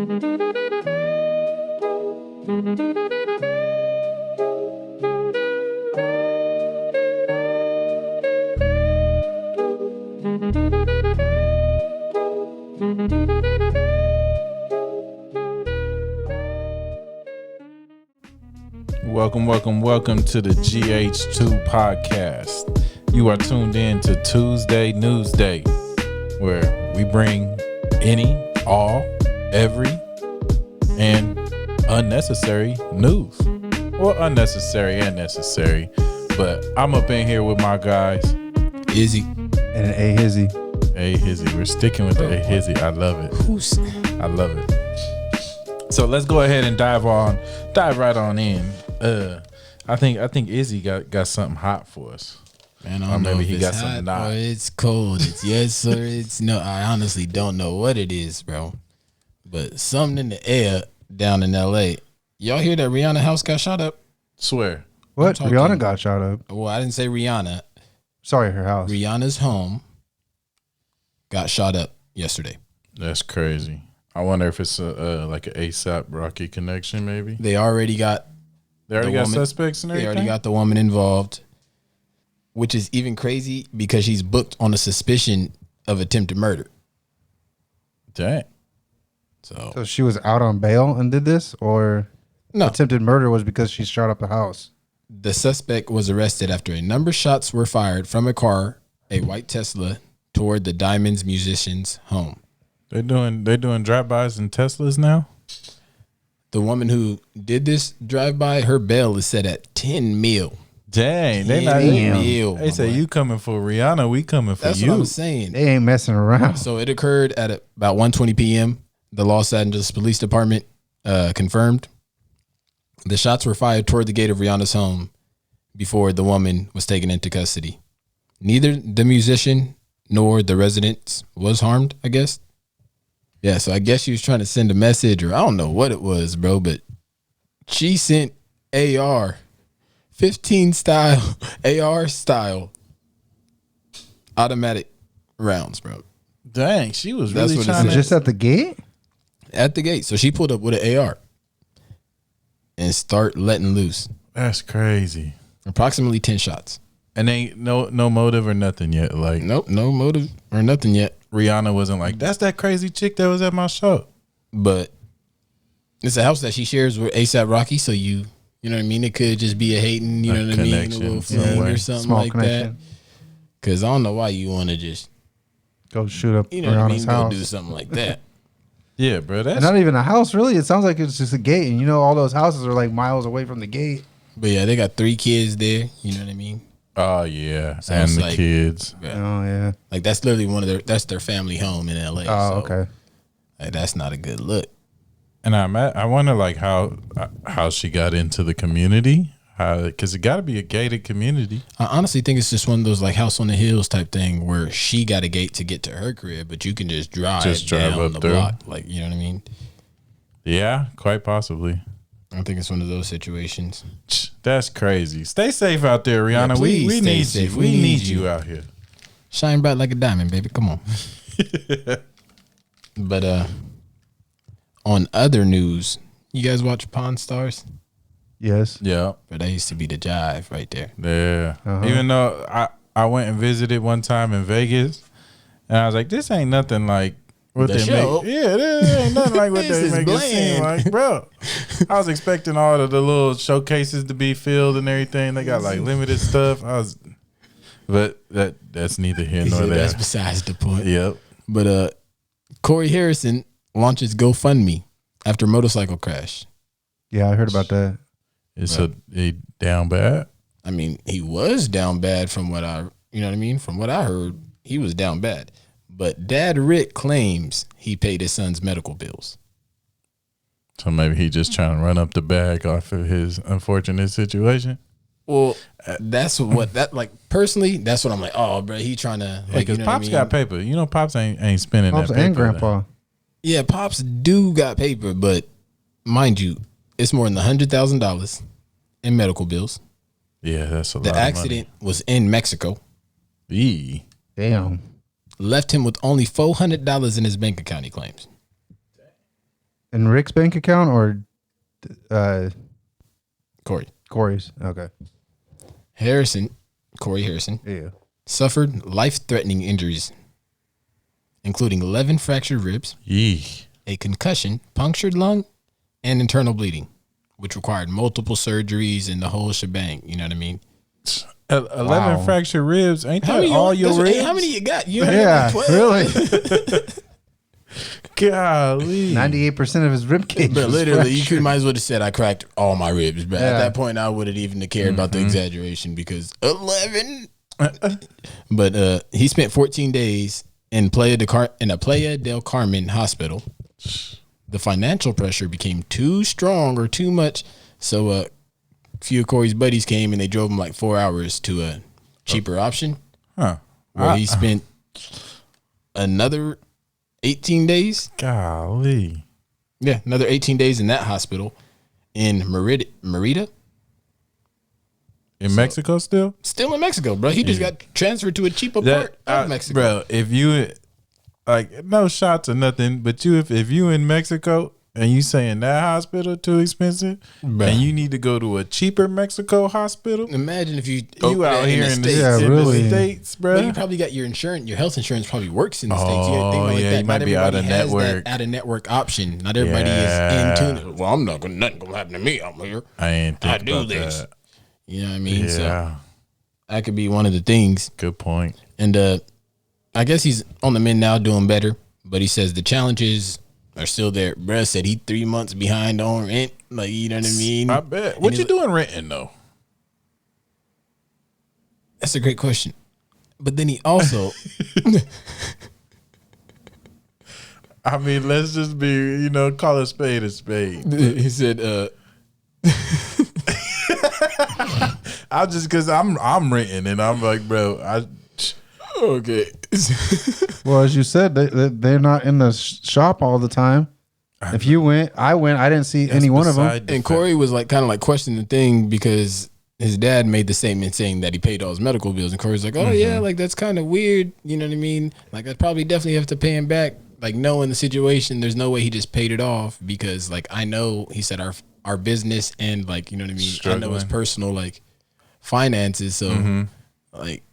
Welcome to the GH2 podcast. You are tuned in to Tuesday Newsday, where we bring any, all, every, and unnecessary news. Well, unnecessary and necessary. But I'm up in here with my guys, Izzy and an A Hizzy. A Hizzy. We're sticking with the A Hizzy. I love it. I love it. So let's go ahead and dive right on in. I think Izzy got something hot for us. Man, I don't know if he got something hot or it's cold. It's yes or it's no. I honestly don't know what it is, bro. But something in the air down in LA. Y'all hear that Rihanna house got shot up? Swear. What? Rihanna got shot up? Well, I didn't say Rihanna. Sorry, her house. Rihanna's home got shot up yesterday. That's crazy. I wonder if it's like an ASAP Rocky connection, maybe. They already got suspects and everything? They already got the woman involved, which is even crazy because she's booked on a suspicion of attempted murder. Dang. So she was out on bail and did this? Or no, attempted murder was because she shot up the house? The suspect was arrested after a number of shots were fired from a car, a white Tesla, toward the Diamonds musician's home. They're doing drive-bys in Teslas now? The woman who did this drive-by, her bail is set at $10 million. Dang, they not even. They say you coming for Rihanna, we coming for That's you. That's what I'm saying. They ain't messing around. So it occurred at about 1:20 p.m. The Los Angeles Police Department confirmed the shots were fired toward the gate of Rihanna's home before the woman was taken into custody. Neither the musician nor the residents was harmed, I guess. Yeah, so I guess she was trying to send a message, or I don't know what it was, bro, but she sent AR-15 style, AR style automatic rounds, bro. Dang, she was really trying to. Just at the gate? At the gate. So she pulled up with an AR and start letting loose. That's crazy. Approximately 10 shots. And ain't no motive or nothing yet. Like, nope, no motive or nothing yet. Rihanna wasn't like, that's that crazy chick that was at my show. But it's a house that she shares with ASAP Rocky, so you know what I mean? It could just be a hating, you know what I mean? A little fling or something small like connection. that. Because I don't know why you want to just go shoot up you know what I mean? house. Go do something like that. Yeah, bro. That's and not even a house, really. It sounds like it's just a gate. And you know, all those houses are like miles away from the gate. But yeah, they got 3 kids there. You know what I mean? Oh, yeah. So and the like, kids. Yeah. Oh, yeah. Like, that's literally that's their family home in LA. Oh, okay. Like, that's not a good look. And I wonder, like, how she got into the community. Because it got to be a gated community. I honestly think it's just one of those, like, House on the Hills type thing where she got a gate to get to her crib, but you can just drive down up the through. block. Like, you know what I mean? Yeah, quite possibly. I think it's one of those situations. That's crazy. Stay safe out there, Rihanna. Yeah, we need safe. You. We need you out here. Shine bright like a diamond, baby. Come on. But on other news, you guys watch Pawn Stars? Yes. Yeah. But that used to be the jive right there. Yeah. Even though I went and visited one time in Vegas, and I was like, this ain't nothing like what the they show. make. Yeah, this ain't nothing like what they make it seem like, bro. I was expecting all of the little showcases to be filled and everything. They got like limited stuff. But that's neither here nor there. That's besides the point. Yep. But Corey Harrison launches GoFundMe after motorcycle crash. Yeah, I heard about that. So he down bad? I mean, he was down bad from what you know what I mean? From what I heard, he was down bad. But Dad Rick claims he paid his son's medical bills. So maybe he just trying to run up the bag off of his unfortunate situation. Well, that's what personally, that's what I'm like. Oh, bro, he trying to because Pops got paper. You know, Pops ain't spending Pops that paper. And Grandpa. Yeah, Pops do got paper, but mind you, it's more than $100,000 in medical bills. Yeah, that's a lot. The accident was in Mexico. Damn. Left him with only $400 in his bank account, he claims. In Rick's bank account or Corey's? Okay. Corey Harrison, Yeah. suffered life-threatening injuries, including 11 fractured ribs, Yee. a concussion, punctured lung, and internal bleeding, which required multiple surgeries and the whole shebang. You know what I mean? 11 Wow. fractured ribs. Ain't How that many? all your ribs? How many you got? You only Yeah, got 12? really. Golly. 98% of his rib cage. But was literally, you fractured. could might as well have said I cracked all my ribs. But at Yeah. that point, I wouldn't even have cared about the exaggeration because 11. But he spent 14 days in Playa del Carmen hospital. The financial pressure became too strong or too much, so a few of Corey's buddies came and they drove him like 4 hours to a cheaper option, Huh. where he spent another 18 days. Golly. Yeah, another 18 days in that hospital in Merida. In Mexico still? Still in Mexico, bro. He just got transferred to a cheaper part of Mexico. Bro, if you, like, no shots or nothing, but if you in Mexico and you saying that hospital too expensive, Bruh. and you need to go to a cheaper Mexico hospital, Imagine if you out here in the, States. Yeah, in really. the States, bro. But you probably got your insurance. Your health insurance probably works in the States. You Oh, think like yeah, that. you might Not be out everybody of has network. that out of network option. Not everybody Yeah. is in tune. Well, I'm not gonna nothing gonna happen to me. I'm here. I ain't think I do about this. that. You know what I mean? Yeah, So that could be one of the things. good point. And I guess he's on the mend now, doing better. But he says the challenges are still there. Bruh said he 3 months behind on rent. Like, you know what I mean? I bet. What And you he's doing renting though? That's a great question. But then he also I mean, let's just be, call a spade a spade. he said I just because I'm renting and I'm like, bro, okay. Well, as you said, they're not in the shop all the time. If you went, I went. I didn't see any one of them. And Corey was like kind of like questioning the thing because his dad made the statement saying that he paid all his medical bills, and Corey's like, "Oh yeah, like that's kind of weird." You know what I mean? Like I probably definitely have to pay him back. Like knowing the situation, there's no way he just paid it off because like I know he said our business and like you know what I mean. I know his Struggling. personal like finances, so like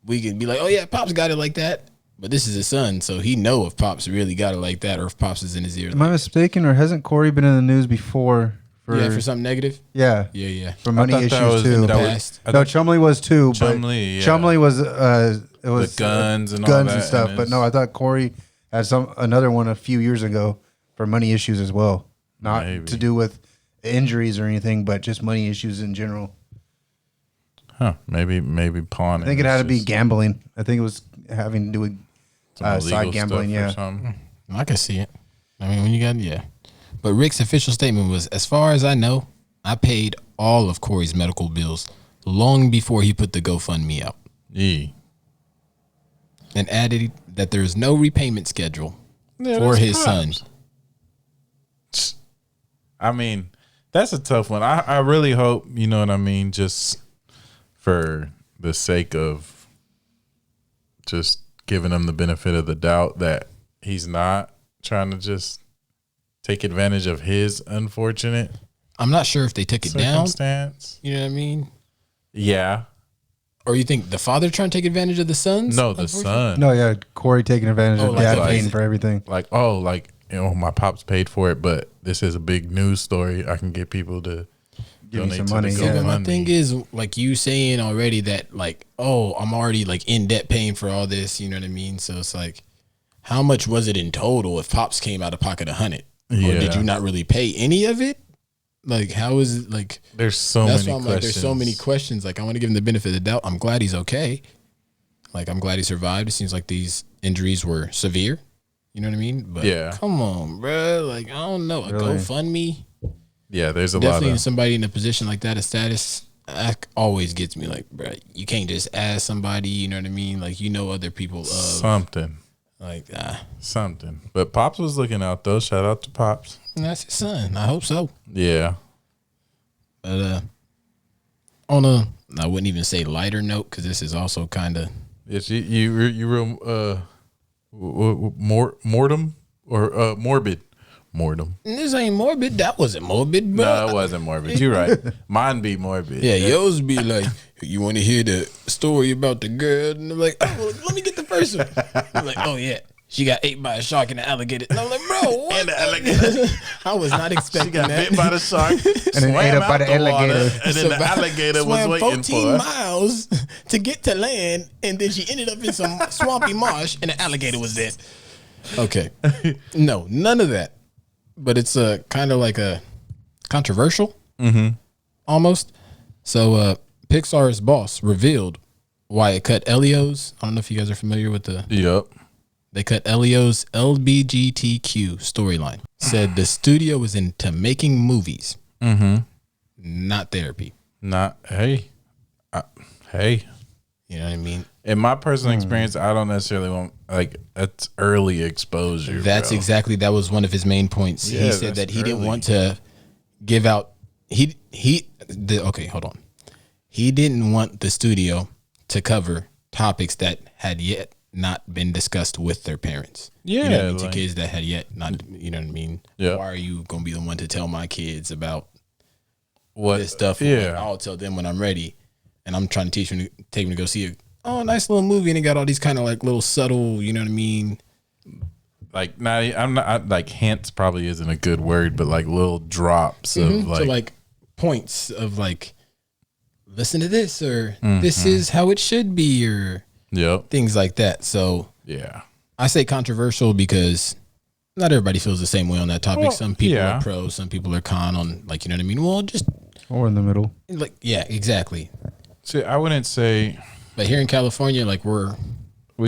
we could be like, "Oh yeah, Pops got it like that." But this is his son, so he know if Pops really got it like that or if Pops is in his ear. Am I mistaken, or hasn't Corey been in the news before? For something negative? Yeah, Yeah. for money thought that issues was too. in the past. No, Chumley was too. Chumley, but yeah. Chumley was it was The guns and all guns that, and stuff. and But no, I thought Corey had another one a few years ago for money issues as well. Not Maybe. to do with injuries or anything, but just money issues in general. Huh? Maybe pawning. I think it had to be It's gambling. I think it was having to do with just some illegal side gambling. stuff or Yeah. something. I can see it. I mean, when you got, yeah. But Rick's official statement was, as far as I know, I paid all of Corey's medical bills long before he put the GoFundMe out, Yeah. and added that there is no repayment schedule Yeah, for that's his son. Pops. I mean, that's a tough one. I really hope, you know what I mean, just for the sake of just giving him the benefit of the doubt that he's not trying to just take advantage of his unfortunate I'm not sure if they took it down. circumstance. You know what I mean? Yeah. Or you think the father trying to take advantage of the sons? No, the son. No, yeah, Corey taking advantage of like dad that. paying for everything. Like, my pops paid for it, but this is a big news story. I can get people to Give me donate some to money, the yeah. But my GoFundMe. thing is, like you saying already that, like, oh, I'm already like in debt paying for all this. You know what I mean? So it's like, how much was it in total if Pops came out of pocket $100? Or Yeah. did you not really pay any of it? Like, how is it? Like, There's so that's many why I'm questions. like, there's so many questions. Like, I want to give him the benefit of the doubt. I'm glad he's okay. Like, I'm glad he survived. It seems like these injuries were severe. You know what I mean? But Yeah. come on, bro. Like, I don't know. A Really? GoFundMe. Yeah, there's a Definitely lot of somebody in a position like that, a status, that always gets me like, bro, you can't just ask somebody, you know what I mean? Like, you know other people of, something. like, Something. But Pops was looking out though. Shout out to Pops. and that's his son. I hope so. Yeah. But on a, I wouldn't even say lighter note, because this is also kind of, It's you real morbid Mortem. This ain't morbid. That wasn't morbid, bro. No, it wasn't morbid. You're right. Mine be morbid. Yeah, yours be like, you want to hear the story about the girl? And I'm like, oh, well, let me get the first one. I'm like, oh yeah, she got ate by a shark and an alligator. And I'm like, bro, what? And the alligator. I was not expecting She got that. bit by the shark, then ate up by the alligator. and then the alligator was swam waiting 14 for her. miles to get to land, and then she ended up in some swampy marsh, and the alligator was there. Okay, no, none of that. But it's kind of like a controversial, almost. So Pixar's boss revealed why it cut Elio's. I don't know if you guys are familiar with the. Yep. They cut Elio's LBGTQ storyline. Said the studio was into making movies, not therapy. Not hey. You know what I mean? In my personal experience, I don't necessarily want that's early exposure. That's bro. exactly, that was one of his main points. Yeah, He said that's that he didn't early. want to give out. Okay, hold on. He didn't want the studio to cover topics that had yet not been discussed with their parents. Yeah, you know what I mean? To like- kids that had yet not. You know what I mean? Yeah. Why are you gonna be the one to tell my kids about What this stuff? Yeah. I'll tell them when I'm ready, and I'm trying to take them to go see a nice little movie, and it got all these kind of like little subtle. You know what I mean? Like I'm not like hints probably isn't a good word, but like little drops of So like points of like, listen to this, or this is how it should be, or yep. things like that. So Yeah. I say controversial because not everybody feels the same way on that topic. Well, Some people yeah. are pro, some people are con on, like, you know what I mean? Well, just Or in the middle. like, yeah, exactly. See, I wouldn't say But here in California, like we're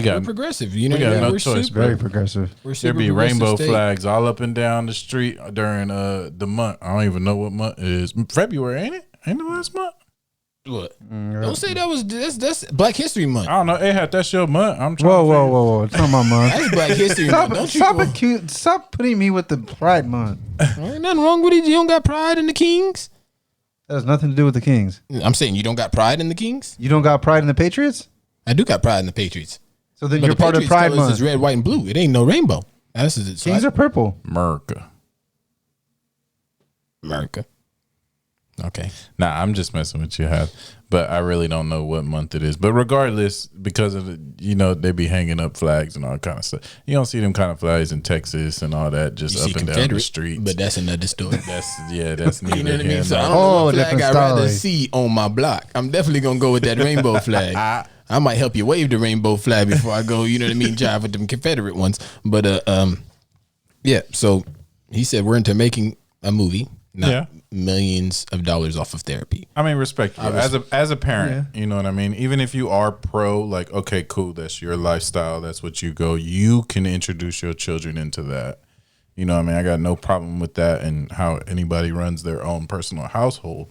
got progressive. You know, we got no we're choice, super, Very progressive. we're there super be progressive rainbow state. flags all up and down the street during the month. I don't even know what month it is. February, ain't it? Ain't it last month? What? Don't say that's Black History Month. I don't know. It had that's your month. I'm trying. Whoa. It's not my month. That's Black History Month. Don't you? Stop putting me with the Pride Month. Ain't nothing wrong with it. You don't got pride in the Kings. That has nothing to do with the Kings. I'm saying you don't got pride in the Kings. You don't got pride in the Patriots? I do got pride in the Patriots. So then But you're the part of Patriots Pride colors Month. is red, white, and blue. It ain't no rainbow. That's it. So Kings are purple. America. America. Okay. Nah, I'm just messing with you, Hal. But I really don't know what month it is. But regardless, because of they be hanging up flags and all kind of stuff. You don't see them kind of flags in Texas and all that just You up see and down Confederate, the streets. but that's another story. That's neither You know what I here mean? So I nor don't know what flag different I'd rather story. see on my block. I'm definitely gonna go with that rainbow flag. I might help you wave the rainbow flag before I go. You know what I mean? Jive with them Confederate ones. But yeah. So he said we're into making a movie, not millions of dollars off of therapy. I mean, respectful. As a parent, you know what I mean? Even if you are pro, like, okay, cool, that's your lifestyle, that's what you go, you can introduce your children into that. You know what I mean? I got no problem with that and how anybody runs their own personal household.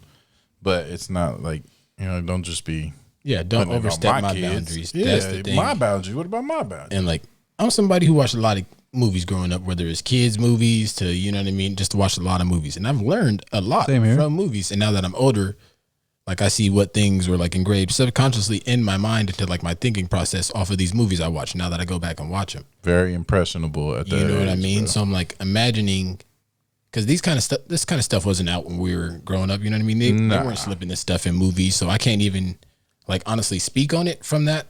But it's not like, don't just be Yeah, don't putting it on overstep my kids. boundaries. Yeah, That's the thing. my boundary. What about my boundary? And like, I'm somebody who watched a lot of movies growing up, whether it's kids movies to, you know what I mean, just to watch a lot of movies. And I've learned a lot Same here. from movies. And now that I'm older, like I see what things were like engraved subconsciously in my mind into like my thinking process off of these movies I watch now that I go back and watch them. Very impressionable at that You know what I age, mean? bro. So I'm like imagining, because this kind of stuff wasn't out when we were growing up. You know what I mean? They weren't slipping this stuff in movies. So I can't even like honestly speak on it from that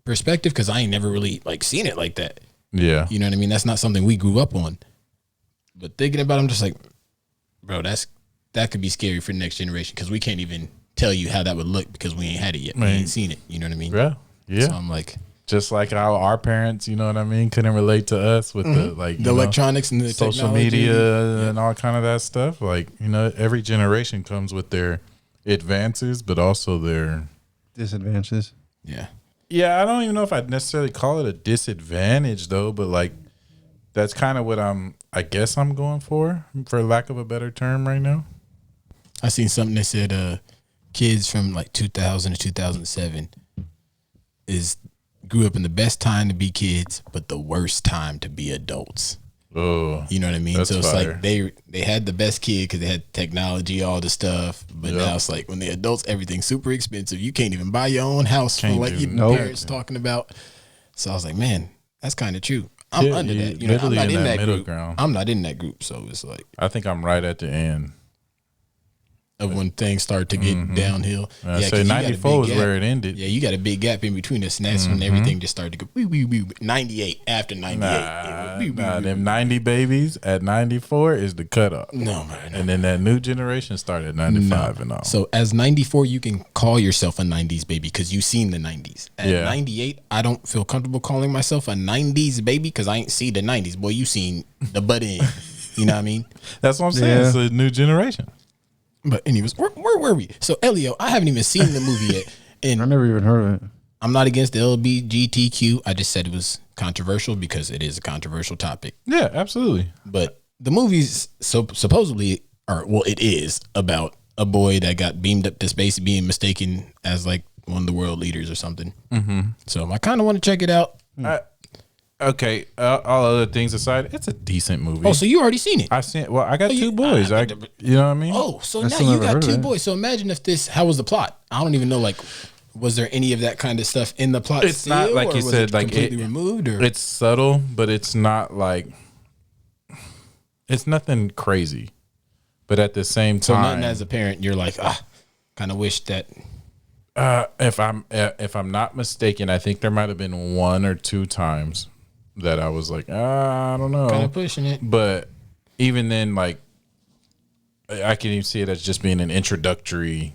perspective because I ain't never really like seen it like that. Yeah. You know what I mean? That's not something we grew up on. But thinking about it, I'm just like, bro, that could be scary for the next generation because we can't even tell you how that would look because we ain't had it yet. We ain't seen it. You know what I mean? Yeah. Yeah. So I'm like, just like how our parents, you know what I mean, couldn't relate to us with the like the electronics and the social technology. media and all kind of that stuff. Like, every generation comes with their advances, but also their Disadvantages. Yeah. I don't even know if I'd necessarily call it a disadvantage though, but like that's kind of what I guess I'm going for lack of a better term right now. I seen something that said kids from like 2000 to 2007 grew up in the best time to be kids, but the worst time to be adults. Oh, You know what I mean? That's So it's fire. like they had the best kid because they had technology, all the stuff. But now it's like when they're adults, everything's super expensive. You can't even buy your own house from Can't like do your nope. parents talking about. So I was like, man, that's kind of true. I'm under that. You know, I'm literally not in that middle group. ground. I'm not in that group, so it's like I think I'm right at the end. of when things start to get downhill. I say 'cause you got a 94 big is where gap. it ended. Yeah, you got a big gap in between us, and that's when everything just started to go. 98 after 98. Nah, them 90 babies at 94 is the cutoff. No, man. And then that new generation started at 95 and all. So as 94, you can call yourself a 90s baby because you've seen the 90s. At Yeah. 98, I don't feel comfortable calling myself a 90s baby because I ain't see the 90s. Boy, you seen the butt end. You know what I mean? That's what I'm saying. Yeah. It's a new generation. But anyways, where were we? So Elio, I haven't even seen the movie yet. I And never even heard of it. I'm not against the LGBTQ. I just said it was controversial because it is a controversial topic. Yeah, absolutely. But the movie's supposedly, or well, it is about a boy that got beamed up to space being mistaken as like one of the world leaders or something. Mm-hmm. So I kind of want to check it out. Okay, all other things aside, it's a decent movie. Oh, so you already seen it? I seen. Well, I got you- two boys. You know what I mean? Oh, so I now still you never got heard of two it. boys. So imagine if this, how was the plot? I don't even know, like, was there any of that kind of stuff in the plot? It's not still, like or you was said, it like completely removed, or it's subtle, but it's not like it's nothing crazy. But at the same so time, nothing as a parent, you're like, kind of wish that. if I'm not mistaken, I think there might have been one or two times that I was like, I don't know, Kind of pushing it. But even then, like, I can even see it as just being an introductory,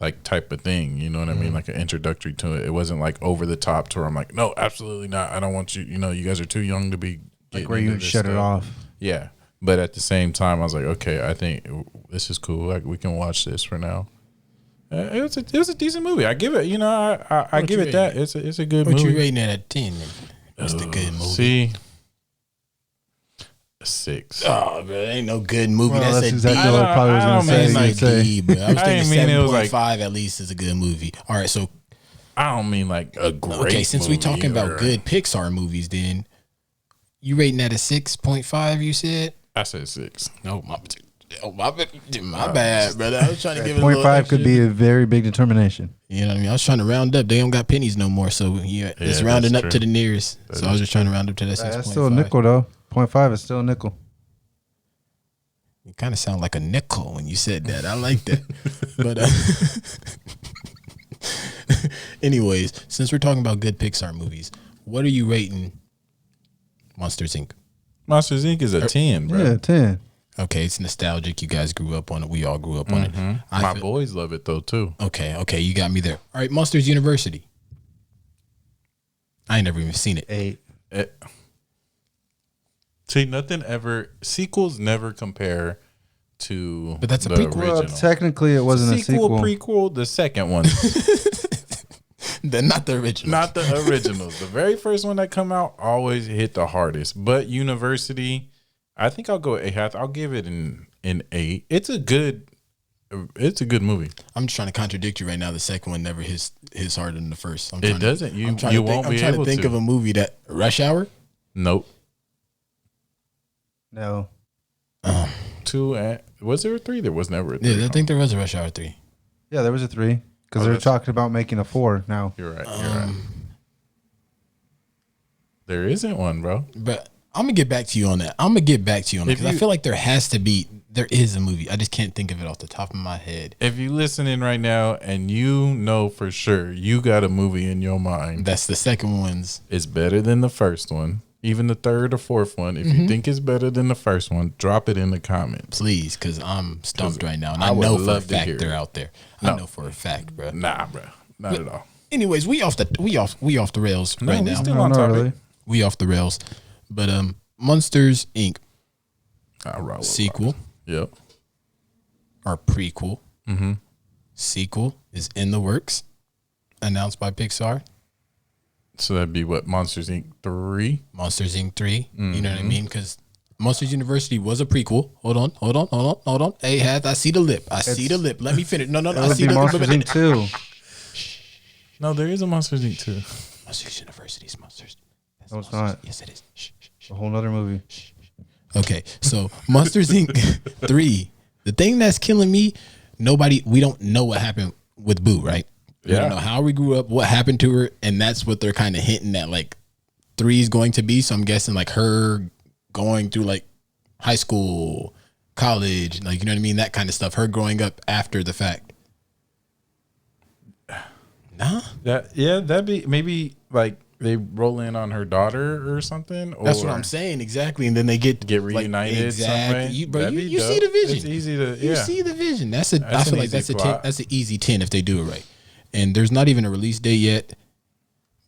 like, type of thing. You know what I mean? Like an introductory to it. It wasn't like over the top to where I'm like, no, absolutely not. I don't want you. You know, you guys are too young to be Like getting where into you this shut it stuff. off. Yeah, but at the same time, I was like, okay, I think this is cool. Like, we can watch this for now. It was a decent movie. I give it. You know, I give you it that. It's a good What movie. you rating it at 10? What's the good movie? See, a 6. Oh, bro, ain't no good movie. Well, that's that's a exactly D. what I probably was I going don't to say. mean You'd like say. D, bro. I was I thinking didn't mean it was like- 7.5 at least is a good movie. All right, so I don't mean like a great. okay, since we movie talking about or- good Pixar movies, then you rating that a 6.5? You said? I said 6. No, my bad, brother. I was trying to give it a little 0.5 could extra. be a very big determination. You know what I mean? I was trying to round up. They don't got pennies no more, so yeah, it's Yeah, rounding that's up true. to the nearest. So I was just trying to round up to that 6.5. That's still a nickel, though. 0.5 is still a nickel. You kind of sound like a nickel when you said that. I like that. But anyways, since we're talking about good Pixar movies, what are you rating Monsters Inc.? Monsters Inc. is a 10, bro. Yeah, 10. Okay, it's nostalgic. You guys grew up on it. We all grew up on it. My boys love it though too. Okay, you got me there. All right, Monsters University. I ain't never even seen it. 8. See, nothing ever. Sequels never compare to. But that's a the prequel. Well, original. technically, it wasn't a sequel. Prequel, the second one, Not the original. not the originals. The very first one that come out always hit the hardest. But University, I think I'll go 8. I'll give it an 8. It's a good movie. I'm just trying to contradict you right now. The second one never hits harder than the first. It doesn't. You won't be I'm trying able to think to. of a movie that Rush Hour. Nope. No. 2. Was there a 3? There was never a 3. Yeah, I think there was a Rush Hour 3. Yeah, there was a 3. Because Oh, they're that's- talking about making a 4 now. You're right. You're right. There isn't one, bro. But I'm gonna get back to you on that. Because I feel like there is a movie. I just can't think of it off the top of my head. If you listening right now and you know for sure you got a movie in your mind, That's the second one's. it's better than the first one, even the third or fourth one. If you think it's better than the first one, drop it in the comments. Please, because I'm stumped right now, and I I would know for a love to fact hear they're it. out there. No. I know for a fact, bro. Nah, bro, not at all. Anyways, we off the rails No, right we now. still No, on not topic. really. We off the rails, but Monsters Inc. All right, sequel Yep. or prequel. Sequel is in the works, announced by Pixar. So that'd be what, Monsters Inc. 3? Monsters Inc. 3. You know what I mean? Because Monsters University was a prequel. Hold on. Hey, Hath, I see the lip. Let me finish. No. That I would see be the Monsters lip. Inc. 2. No, there is a Monsters Inc. 2. Monsters University's Monsters. No, it's not. Yes, it is. Shh. A whole nother movie. Okay, so Monsters Inc. 3. The thing that's killing me, we don't know what happened with Boo, right? We Yeah. don't know how we grew up, what happened to her, and that's what they're kind of hinting at, like 3 is going to be. So I'm guessing like her going through like high school, college, like, you know what I mean? That kind of stuff. Her growing up after the fact. Nah. That'd be maybe like they roll in on her daughter or something. Or That's what I'm saying. Exactly. And then they get reunited. Like, exactly. Some way. You see the vision. It's easy to, You see the vision. I feel like that's a 10, plot. that's an easy 10 if they do it right. And there's not even a release date yet,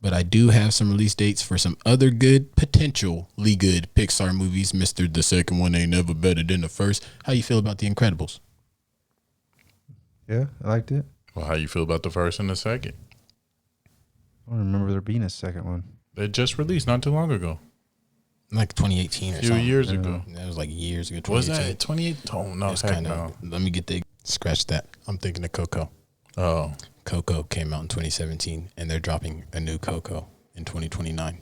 but I do have some release dates for some other potentially good Pixar movies. Mr. The second one ain't never better than the first. How you feel about The Incredibles? Yeah, I liked it. Well, how you feel about the first and the second? I don't remember there being a second one. They just released not too long ago. Like 2018 or A few something. years ago. That was like years ago. Was that 28? Oh, no, It's heck kind no. of. Let me get the scratch that. I'm thinking of Coco. Oh. Coco came out in 2017, and they're dropping a new Coco in 2029.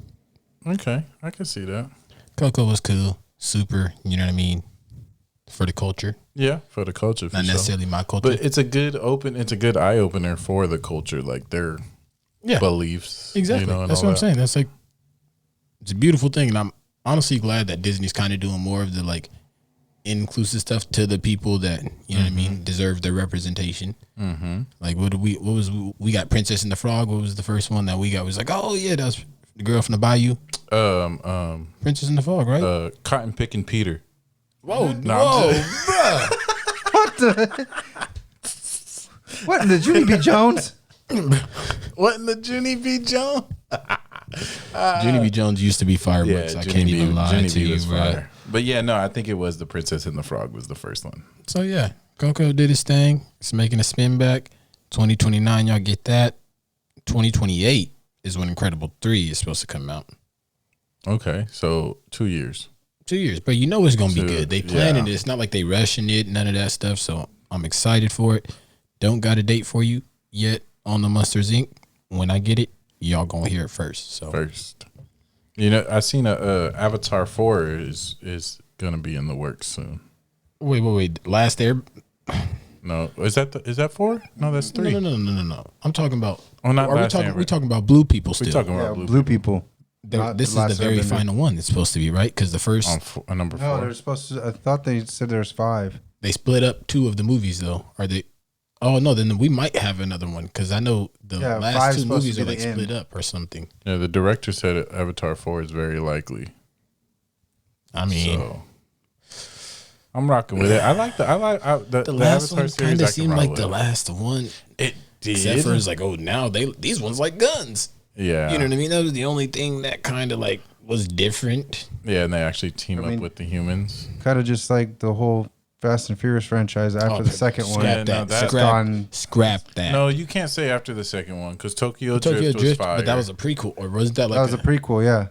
Okay, I can see that. Coco was cool, super. You know what I mean? For the culture, Yeah, for the culture, for not sure. necessarily my culture. But it's a good eye opener for the culture, like their beliefs. Exactly. You know, and That's all what I'm that. saying. That's like, it's a beautiful thing, and I'm honestly glad that Disney's kind of doing more of the like inclusive stuff to the people that, you know what I mean, deserve their representation. Mm-hmm. Like we got Princess and the Frog. What was the first one that we got? Was like, oh yeah, that was the girl from the Bayou. Princess and the Frog, right? Cotton Picking Peter. Whoa, No, bruh. What in the Junie B. Jones? What in the Junie B. Jones? Junie B. Jones used to be fireworks. I can't even lie to you, bro. But yeah, no, I think it was the Princess and the Frog was the first one. So yeah, Coco did his thing. It's making a spin back. 2029, y'all get that. 2028 is when Incredible 3 is supposed to come out. Okay, so 2 years. 2 years, but you know it's gonna be good. They planning yeah. it. It's not like they rushing it. None of that stuff. So I'm excited for it. Don't got a date for you yet on the Monsters Inc. When I get it, y'all gonna hear it first. So First, you know, I seen Avatar 4 is gonna be in the works soon. Wait. Last Air. No, is that 4? No, that's 3. No. I'm talking about. Oh, not are we Last talking? Airbender. We talking about blue people still. We're talking Yeah, about blue people. Not This the is the Last very Airbender. final one. It's supposed to be right because the first on number 4. No, they're supposed to. I thought they said there's 5. they split up 2 of the movies though. Are they? Oh no, then we might have another one because I know the Yeah, 5 last is 2 supposed movies to are be like the end. split up or something. Yeah, the director said Avatar 4 is very likely. I mean, So I'm rocking with it. I like the the last Avatar one series. kind I of can seemed rock like with. the last one. It did. Except for it's like, oh, now these ones like guns. Yeah, You know what I mean? That was the only thing that kind of like was different. yeah, and they actually team mean- up with the humans. Kind of just like the whole Fast and Furious franchise after the second one. Yeah, Scrap no, that. that's Scrap that. No, you can't say after the second one because Tokyo Tokyo Drift was Drift, fire, but that was a prequel, or was that like That was a prequel, yeah.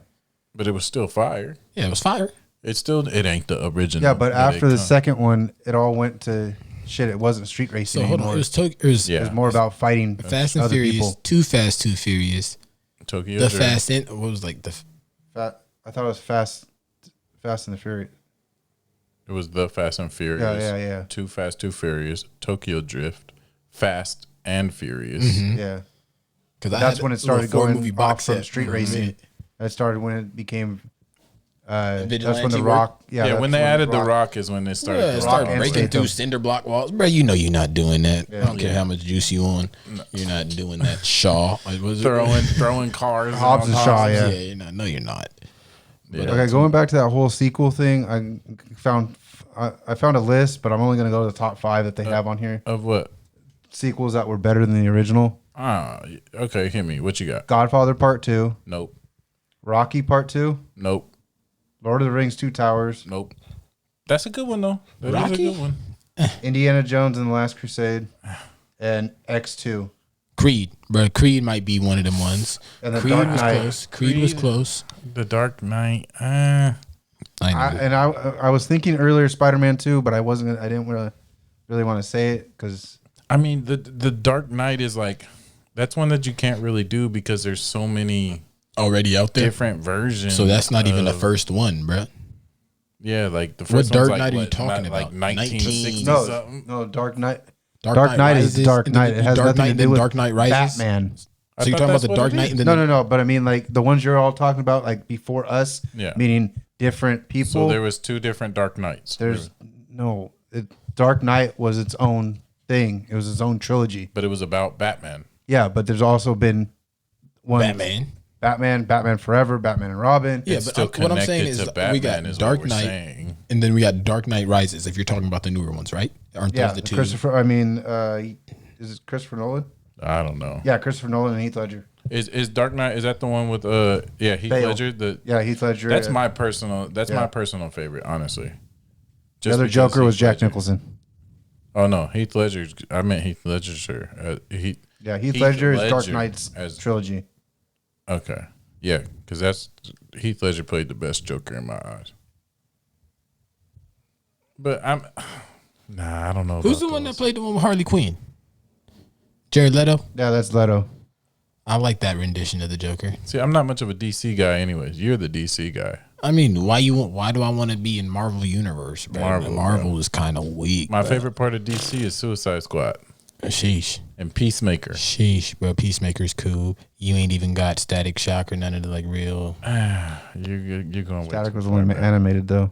but it was still fire. Yeah, it was fire. It ain't the original. Yeah, but after the come. second one, it all went to shit. It wasn't street racing So hold anymore. on, it was Yeah. It was more about fighting Fast and other Furious, people. Too Fast, Too Furious, Tokyo the Drift. Fast and what was like the I thought it was Fast and the Furious. It was the Fast and Furious. Yeah. Too Fast, Too Furious, Tokyo Drift, Fast and Furious. Mm-hmm. Yeah. because That's when it started going off from street Mhm. racing. That started when it became. That's when Vigilante the work? Rock. Yeah, that's when they added The Rock is when they started. Yeah, the it Rock started and breaking Statham. through cinder block walls, bro. You know you're not doing that. Yeah. I don't care how much juice you on. You're not doing that. Shaw, Like, was it? throwing cars. Hobbs and Shaw, yeah. You're not. No, you're not. Yeah. Okay, going back to that whole sequel thing, I found a list, but I'm only going to go to the top 5 that they have on here. Of what? Sequels that were better than the original. Okay, hit me. What you got? Godfather Part 2, Nope. Rocky Part 2, Nope. Lord of the Rings 2 Towers, Nope. That's a good one though. That is Rocky? a good one. Indiana Jones and the Last Crusade, and X2. Creed, bro. Creed might be one of them ones. And The Creed Dark was Knight. close. Creed was close. The Dark Knight. I know. I was thinking earlier Spider-Man 2, but I didn't really want to say it because I mean, the Dark Knight is like that's one that you can't really do because there's so many Already out there. different versions. So that's not even the of- first one, bro. Yeah, like the What first Dark one's Knight are you what, talking like about? 1960 no, something. Dark Knight. Dark Dark Knight is Rises, Dark and then Knight. It has Dark nothing Knight, to do then with Dark Knight Rises. Batman. So you're talking about the Dark Knight and then No. But I mean, like the ones you're all talking about, like before us, Yeah. meaning different people. So there was 2 different Dark Knights. Dark Knight was its own thing. It was its own trilogy. But it was about Batman. Yeah, but there's also been one Batman Forever, Batman and Robin. Yeah, It's but still what I'm saying connected is to Batman we got is Dark what we're Knight, saying. and then we got Dark Knight Rises. If you're talking about the newer ones, right? Aren't Yeah, those the two? Christopher. I mean, is it Christopher Nolan? I don't know. Yeah, Christopher Nolan and Heath Ledger. Is Dark Knight, is that the one with Heath Bale. Ledger? Heath Ledger. That's my personal favorite, honestly. The other Joker was Jack Nicholson. Oh no, Heath Ledger's. I meant Heath Ledger, sure. Heath Ledger is Dark Knight's trilogy. Okay, yeah, because Heath Ledger played the best Joker in my eyes. But I don't know. Who's the one that played the one with Harley Quinn? Jared Leto. Yeah, that's Leto. I like that rendition of the Joker. See, I'm not much of a DC guy, anyways. You're the DC guy. I mean, why do I want to be in Marvel Universe, bro? Marvel is kind of weak. My favorite part of DC is Suicide Squad. Sheesh. And Peacemaker. Sheesh, bro. Peacemaker's cool. You ain't even got Static Shock or none of the like real. You're going with Static was only animated though.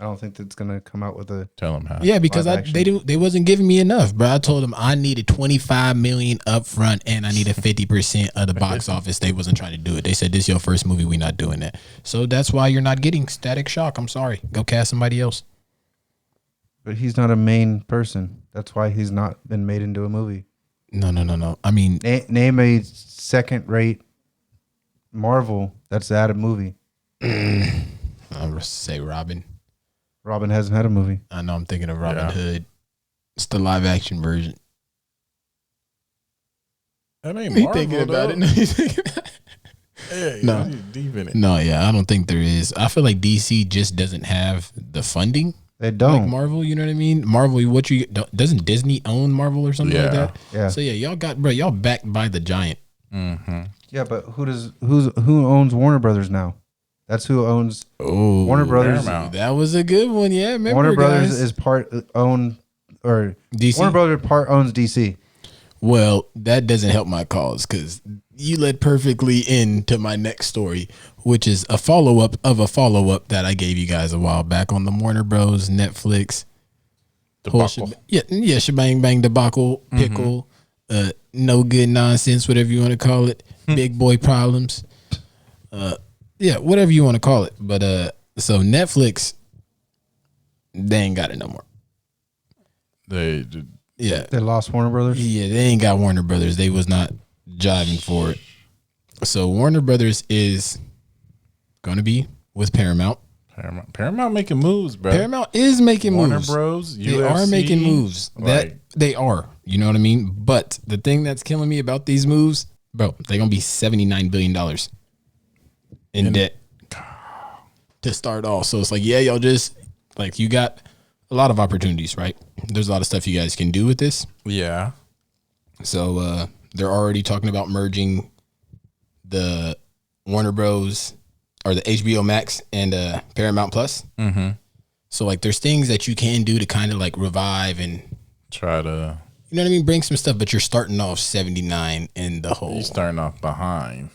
I don't think that's gonna come out with a. Tell them how. Yeah, because they wasn't giving me enough, bro. I told them I needed $25 million up front and I needed 50% of the box office. They wasn't trying to do it. They said, "This is your first movie. We not doing that." So that's why you're not getting Static Shock. I'm sorry. Go cast somebody else. But he's not a main person. That's why he's not been made into a movie. No. I mean, name a second-rate Marvel that's had a movie. I'm gonna say Robin. Robin hasn't had a movie. I know. I'm thinking of Robin Hood. It's the live action version. That ain't He Marvel, thinking about though. it. No, deep in it. No, yeah, I don't think there is. I feel like DC just doesn't have the funding. They don't. Like Marvel, you know what I mean? Marvel, doesn't Disney own Marvel or something like that? Yeah. So yeah, y'all backed by the giant. Mm-hmm. Yeah, but who owns Warner Brothers now? That's who owns Warner Brothers. Paramount. That was a good one. Yeah, remember Warner Brothers guys? is part owned or DC. Warner Brothers part owns DC. Well, that doesn't help my cause because you led perfectly into my next story, which is a follow-up of a follow-up that I gave you guys a while back on the Warner Bros. Netflix. Debacle. Shebang bang debacle, pickle, no good nonsense, whatever you want to call it, big boy problems. Whatever you want to call it. But so Netflix, they ain't got it no more. They lost Warner Brothers. Yeah, they ain't got Warner Brothers. They was not jiving for it. So Warner Brothers is going to be with Paramount. Paramount making moves, bro. Paramount is making Warner moves. Bros. UFC, They are making moves. like, They are. You know what I mean? But the thing that's killing me about these moves, bro, they're going to be $79 billion in debt to start off. So it's like, yeah, y'all just, like, you got a lot of opportunities, right? There's a lot of stuff you guys can do with this. Yeah. So they're already talking about merging the Warner Bros. Or the HBO Max and Paramount Plus. Mm-hmm. So like, there's things that you can do to kind of like revive and try to, you know what I mean, bring some stuff. But you're starting off 79 in the hole. You're starting off behind.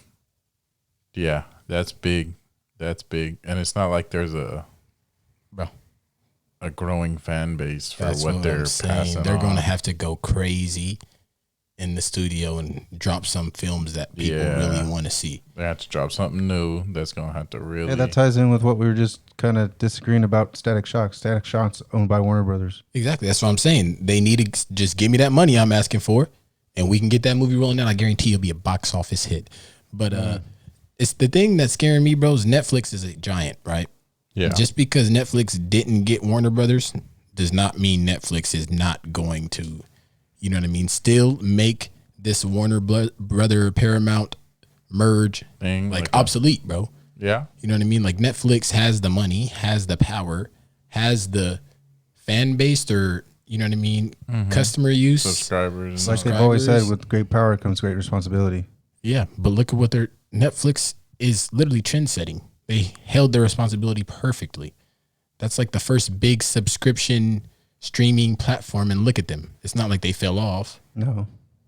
Yeah, that's big. That's big, and it's not like there's a growing fan base for what they're passing. They're going to on. have to go crazy in the studio and drop some films that people really want to see. They have to drop something new that's going to have to really... Yeah, that ties in with what we were just kind of disagreeing about Static Shock. Static Shock's owned by Warner Brothers. Exactly. That's what I'm saying. They need to just give me that money I'm asking for, and we can get that movie rolling out. I guarantee it'll be a box office hit. But it's the thing that's scaring me, bro, is Netflix is a giant, right? Yeah. Just because Netflix didn't get Warner Brothers does not mean Netflix is not going to... You know what I mean? Still make this Warner Brother Paramount merge thing like obsolete, bro. Yeah. You know what I mean? Like Netflix has the money, has the power, has the fan base, or you know what I mean, customer use, subscribers. Like they've always said, with great power comes great responsibility. Yeah, but look at what their Netflix is literally trend setting. They held their responsibility perfectly. That's like the first big subscription streaming platform, and look at them. It's not like they fell off. No,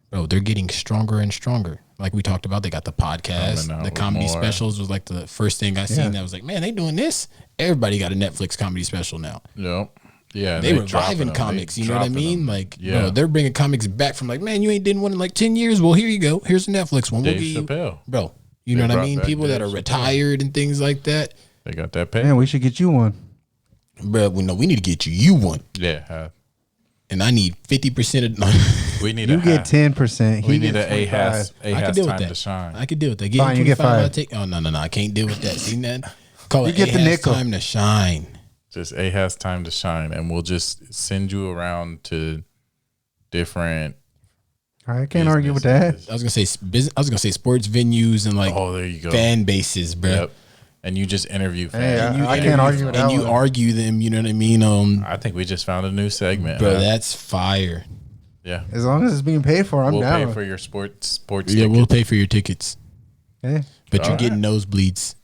bro, they're getting stronger and stronger. like we talked about. They got the podcast, Coming out the with comedy more. specials was like the first thing I seen. That was like, man, they doing this. Everybody got a Netflix comedy special now. Yep. Yeah. They dropping reviving them. comics. They You know what I dropping mean? them. Like, Yeah. bro, they're bringing comics back from like, man, you ain't did one in like 10 years. Well, here you go. Here's a Netflix one. We'll Dave give you, Chappelle. bro. You They know what I brought mean? back People that Dave are Chappelle. retired and things like that. They got that pay. Man, we should get you one. Bro, we know we need to get you one, Yeah. and I need 50% of. We need You a get half. 10%. We He need gets an A 25. has I can deal with time that. to shine. I can deal with that. Get Fine, you get 25, I'll five. take. Oh no, I can't deal with that. See that? Call You it get the has nickel. time to shine. Just A has time to shine, and we'll just send you around to different. I can't argue with that. businesses. I was gonna say sports venues and like Oh, there you go. fan bases, bro. Yep. And you just interview Hey, fans. I can't argue with that And you one. argue them. You know what I mean? I think we just found a new segment. Bro, huh? that's fire. Yeah. As long as it's being paid for, I'm We'll down. pay for your sports Yeah, we'll tickets. pay for your tickets, Hey, but you're All getting nosebleeds.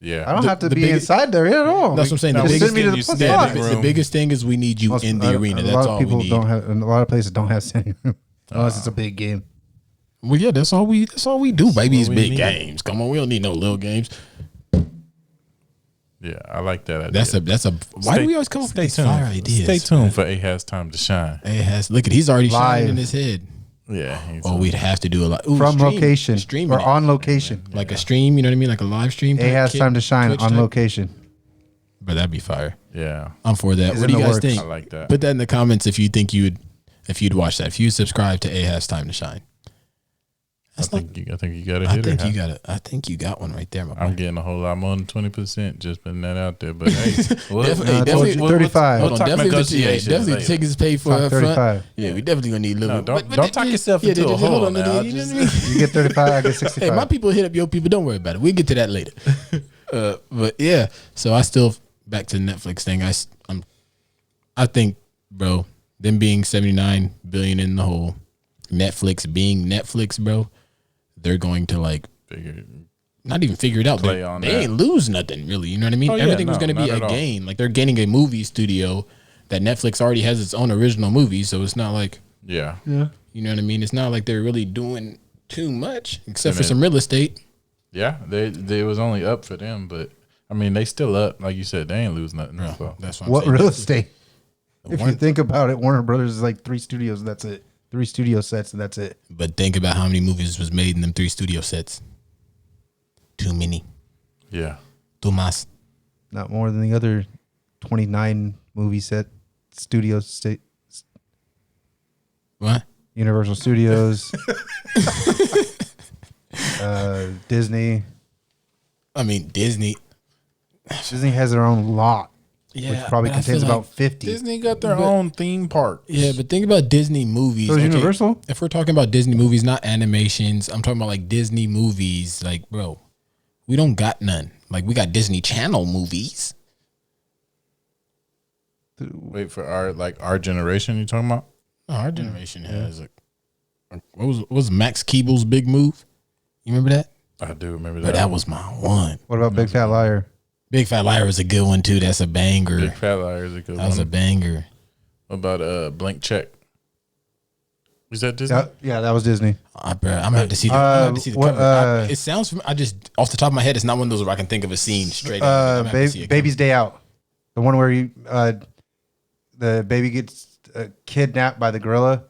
Yeah. I don't have to the be biggest- inside there at all. That's what I'm saying. No, The we Just biggest, send me to the you fucking stand spot. in the the room. biggest thing is we need you in the arena. A That's lot of all we people need. don't have. A lot of places don't have standing room unless it's a big game. Well, yeah, that's all we do, baby. It's what we big need. games. Come on, we don't need no little games. Yeah. I like that idea. That's a. Why do we always come up with these fire ideas? Stay tuned for A has time to shine. It has. Look at he's already shining in Live. his head. Yeah. Oh, we'd have to do a lot. Ooh, From stream. location Streaming or it. on location. Like a stream. You know what I mean? Like a live stream. It has time to shine Twitch on type. location. But that'd be fire. Yeah. I'm for that. It's What in do you the guys works. think? I like that. Put that in the comments if you'd watch that. If you subscribe to A Has Time to Shine. I think you got to hit it. I think you got one right there, my boy. I'm getting a whole lot more than 20%. Just putting that out there. But hey, Definitely- 35. We'll talk definitely negotiations the later. tickets paid for Talk up front. 35. Yeah, we definitely gonna need a little. No, don't talk yourself into a just hole hold on, now. you know what I mean? You get 35. I get 65. Hey, my people hit up your people. Don't worry about it. We'll get to that later. But yeah, so I still back to the Netflix thing. I think, bro, them being 79 billion in the hole, Netflix being Netflix, bro, they're going to like not even figure it out. Play They on they that. ain't lose nothing really. You know what I mean? Oh, yeah, Everything was no, going to be not a at all. gain. Like they're gaining a movie studio that Netflix already has its own original movies, so it's not like Yeah. Yeah. you know what I mean. It's not like they're really doing too much except And for then- some real estate. Yeah. They was only up for them, but I mean, they still up. Like you said, they ain't lose nothing. So. That's what I'm What saying. real estate? If you think about it, Warner Brothers is like 3 studios. That's it. 3 studio sets, and that's it. But think about how many movies was made in them 3 studio sets. Too many. Yeah. Too much. Not more than the other 29 movie set studio state. What? Universal Studios, Disney. I mean, Disney. Disney has their own lot, Yeah, which probably but I contains feel about like- 50. Disney got their own theme park. Yeah, but think about Disney movies. So is Universal? If we're talking about Disney movies, not animations, I'm talking about like Disney movies. Like, bro, we don't got none. Like, we got Disney Channel movies. Wait for our generation. You talking about? Oh, our generation has like, what was Max Keeble's big move? You remember that? I do remember that. But that was my one. What about Big Fat Liar? Big Fat Liar was a good one too. That's a banger. Big Fat Liar is a good That was a one. banger. What about Blank Check? Was that Disney? Yeah, that was Disney. Bro, I'm gonna have to see the, I'm gonna have to see the what, cover. It sounds from I just off the top of my head, it's not one of those where I can think of a scene straight up. I'm gonna have to see a cover. Baby's Day Out. The one where the baby gets kidnapped by the gorilla.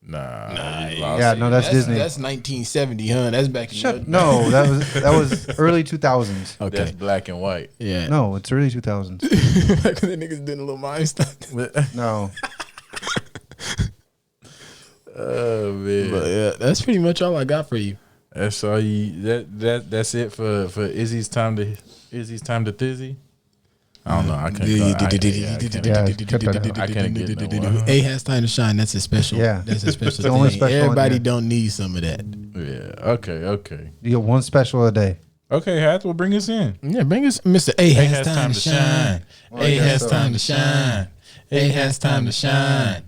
Nah. Yeah, no, that's Disney. That's 1970, huh? That's back in the No, that was early 2000s. Okay. That's black and white. Yeah. No, it's early 2000s. Back when the niggas doing a little mind stuff. No. Oh man. But yeah, that's pretty much all I got for you. That's all you. That's it for Izzy's time to Thizzy. I don't know. I can't. I can't get no more. A has time to shine. That's a special. Yeah. That's a special the only thing. special one, Everybody yeah. don't need some of that. Yeah. Okay. You get one special a day. Okay. Hath will bring us in. Yeah, bring us Mr. A has time to shine. A guess has so. time to shine. A has time to shine.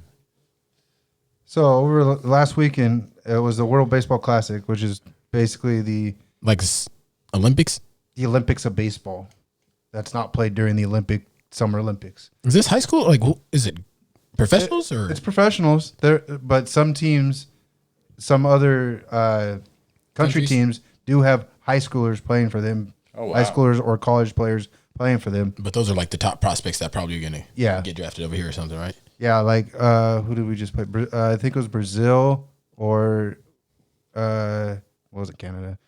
So over the last weekend, it was the World Baseball Classic, which is basically the Like Olympics? Olympics of baseball. That's not played during the Summer Olympics. Is this high school? Like, is it professionals or? It's professionals there, but some teams, some other country teams do have high schoolers playing for them. Oh, wow. High schoolers or college players playing for them. But those are like the top prospects that probably are going to get drafted over here or something, right? Yeah, like who did we just play? I think it was Brazil or what was it, Canada?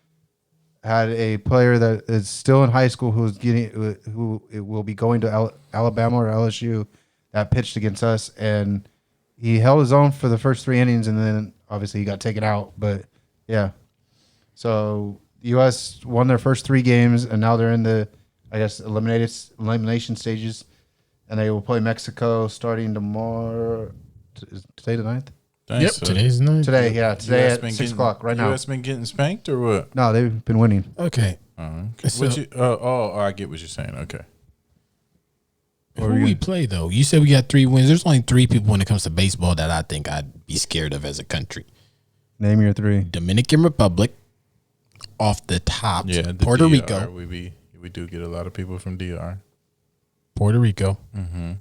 Had a player that is still in high school who will be going to Alabama or LSU that pitched against us, and he held his own for the first 3 innings, and then obviously he got taken out. But yeah, so the U.S. won their first 3 games, and now they're in the, I guess, elimination stages, and they will play Mexico starting tomorrow. Is today the 9th? Yep, today's the 9th. Today, yeah, today at 6 o'clock right now. U.S. been getting spanked or what? No, they've been winning. Okay. So, I get what you're saying. Okay. Who we play, though? You said we got 3 wins. There's only 3 people when it comes to baseball that I think I'd be scared of as a country. Name your 3. Dominican Republic, off the top. Yeah, Puerto DR, Rico. We do get a lot of people from DR. Puerto Rico. Mm-hmm.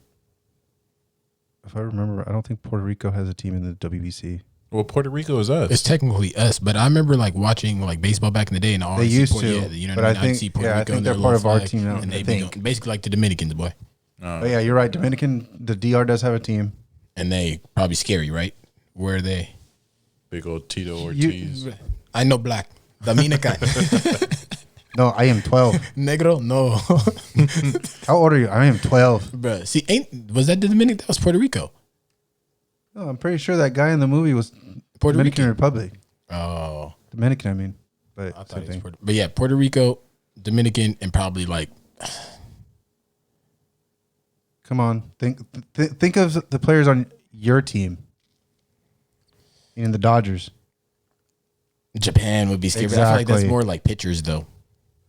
If I remember, I don't think Puerto Rico has a team in the WBC. Well, Puerto Rico is us. It's technically us, but I remember like watching like baseball back in the day, and they used to. You know but what I mean? I think, I think they're part of our team now. And they be basically like the Dominicans, boy. Oh yeah, you're right. The DR does have a team, and they probably scary, right? Where are they? Big old Tito Ortiz. I know black. Dominican. No, I am 12. Negro? No. How old are you? I am 12. Bruh, see, was that the Dominican? That was Puerto Rico. No, I'm pretty sure that guy in the movie was Puerto Dominican Rican? Republic. Oh. Dominican, I mean. But I thought it was but yeah, Puerto Rico, Dominican, and probably like... Come on. Think of the players on your team. In the Dodgers. Japan would be scary. Exactly. I feel like that's more like pitchers, though.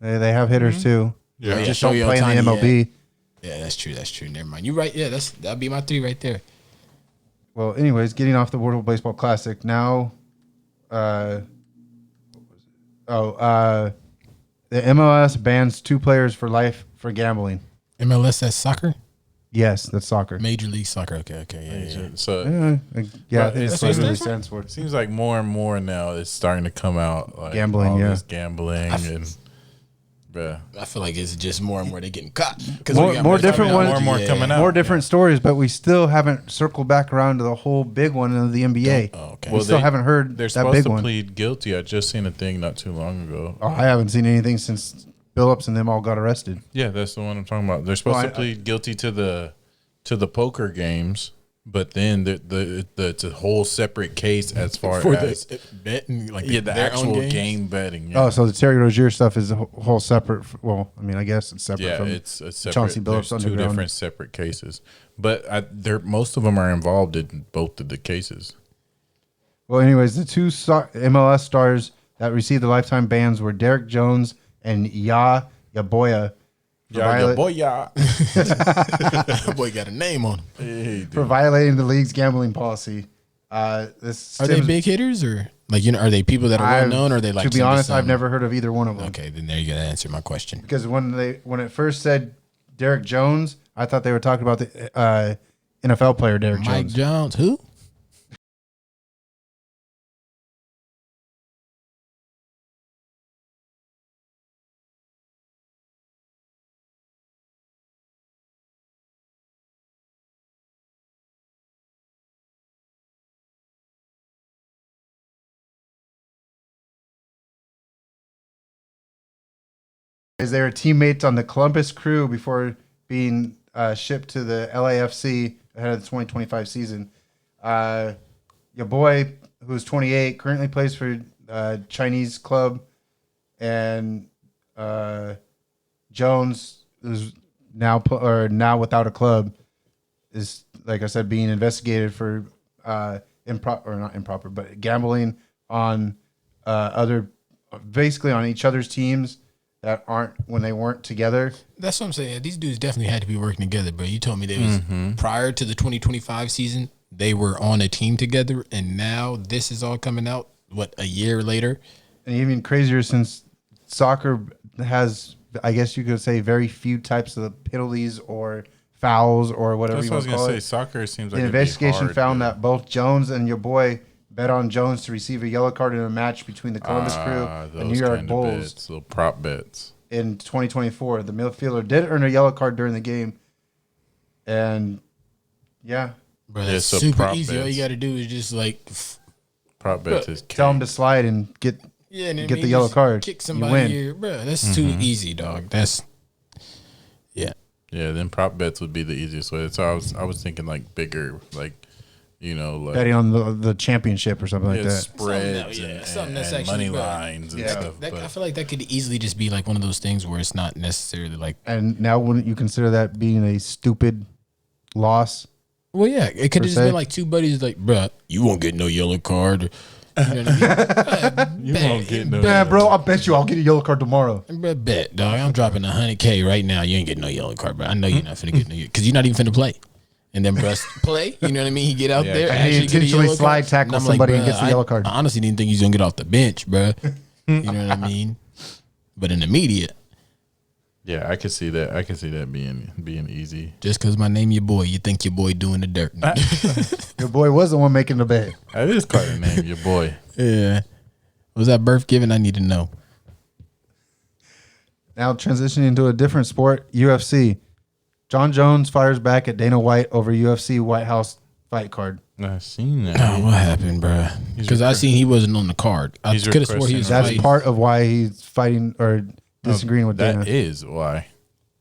They have hitters, too. Yeah. They just don't play in the MLB. Yeah, that's true. That's true. Never mind. You're right. Yeah, that'd be my 3 right there. Well, anyways, getting off the World Baseball Classic now. The MLS bans 2 players for life for gambling. MLS, that's soccer? Yes, that's soccer. Major League Soccer. Okay. Yeah. So I think that's what it really stands for. It seems like more and more now it's starting to come out. Like gambling, this gambling I feel like it's just more and more they getting caught. More different ones. More and more coming out. More different stories, but we still haven't circled back around to the whole big one of the NBA. Oh, okay. We still haven't heard they're that big supposed to one. plead guilty. I just seen a thing not too long ago. Oh, I haven't seen anything since Billups and them all got arrested. Yeah, that's the one I'm talking about. They're supposed to plead guilty to the poker games, but then it's a whole separate case as far as betting, like the actual game betting. Yeah. Oh, so the Terry Rozier stuff is a whole separate. Well, I mean, I guess it's separate. Yeah, from it's a separate. Chauncey Billups There's 2 different separate cases, but most of them are involved in both of the cases. Well, anyways, the 2 MLS stars that received the lifetime bans were Derek Jones and Yaboya. Boy got a name on him. Hey, for violating the league's gambling policy. Are they big hitters or like are they people that are well known or are they like? To be honest, I've never heard of either one of them. Okay, then there you go. That answered my question. Because when it first said Derek Jones, I thought they were talking about the NFL player Derek Mike Jones. Jones, who? They were teammates on the Columbus Crew before being shipped to the LAFC ahead of the 2025 season. Your boy, who's 28, currently plays for Chinese club, and Jones, who's now without a club, is, like I said, being investigated for gambling on basically on each other's teams that aren't when they weren't together. That's what I'm saying. These dudes definitely had to be working together, but you told me they was prior to the 2025 season, they were on a team together, and now this is all coming out, a year later? And even crazier, since soccer has, I guess you could say, very few types of penalties or fouls or whatever you want to call it. Soccer seems like the investigation found that both Jones and your boy bet on Jones to receive a yellow card in a match between the Columbus Crew and New York Bulls. Bets, little prop bets. In 2024, the midfielder did earn a yellow card during the game. And, yeah. Bro, that's so super prop easy. All bets. you got to do is just like Prop bets is Tell him king. to slide and get and the yellow card. Kick You somebody win. here, bro. That's too easy, dog. That's Yeah, then prop bets would be the easiest way. So I was thinking like bigger, like like Betting on the championship or something like that. spreads something that's and actually money better. lines and Yeah. stuff. I But feel like that could easily just be like one of those things where it's not necessarily like. And now wouldn't you consider that being a stupid loss? Well, yeah, it could Per have just se? been like two buddies, like, bruh, you won't get no yellow card. You know what I mean? you won't get no. Yeah, bro, I bet you I'll get a yellow card tomorrow. Bruh, bet, dog. I'm dropping $100K right now. You ain't getting no yellow card, bro. I know you're not finna get no because you're not even finna play. And then bruh play, you know what I mean? He get out Yeah, there, and he actually get a intentionally yellow slide card. tackle And I'm somebody and bruh, gets the yellow card. I honestly didn't think he's gonna get off the bench, bruh. You know what I mean? But in the media, Yeah, I could see that. I could see that being easy. just because my name your boy, you think your boy doing the dirt. Your boy was the one making the bet. That is quite a name, your boy. Yeah. Was that birth given? I need to know. Now transitioning into a different sport, UFC. John Jones fires back at Dana White over UFC White House fight card. I seen that. Oh, what happened, bruh? Because I seen he wasn't on the card. I He's could have swore he requesting was That's fighting. part of why he's fighting or disagreeing with Dana. That is why.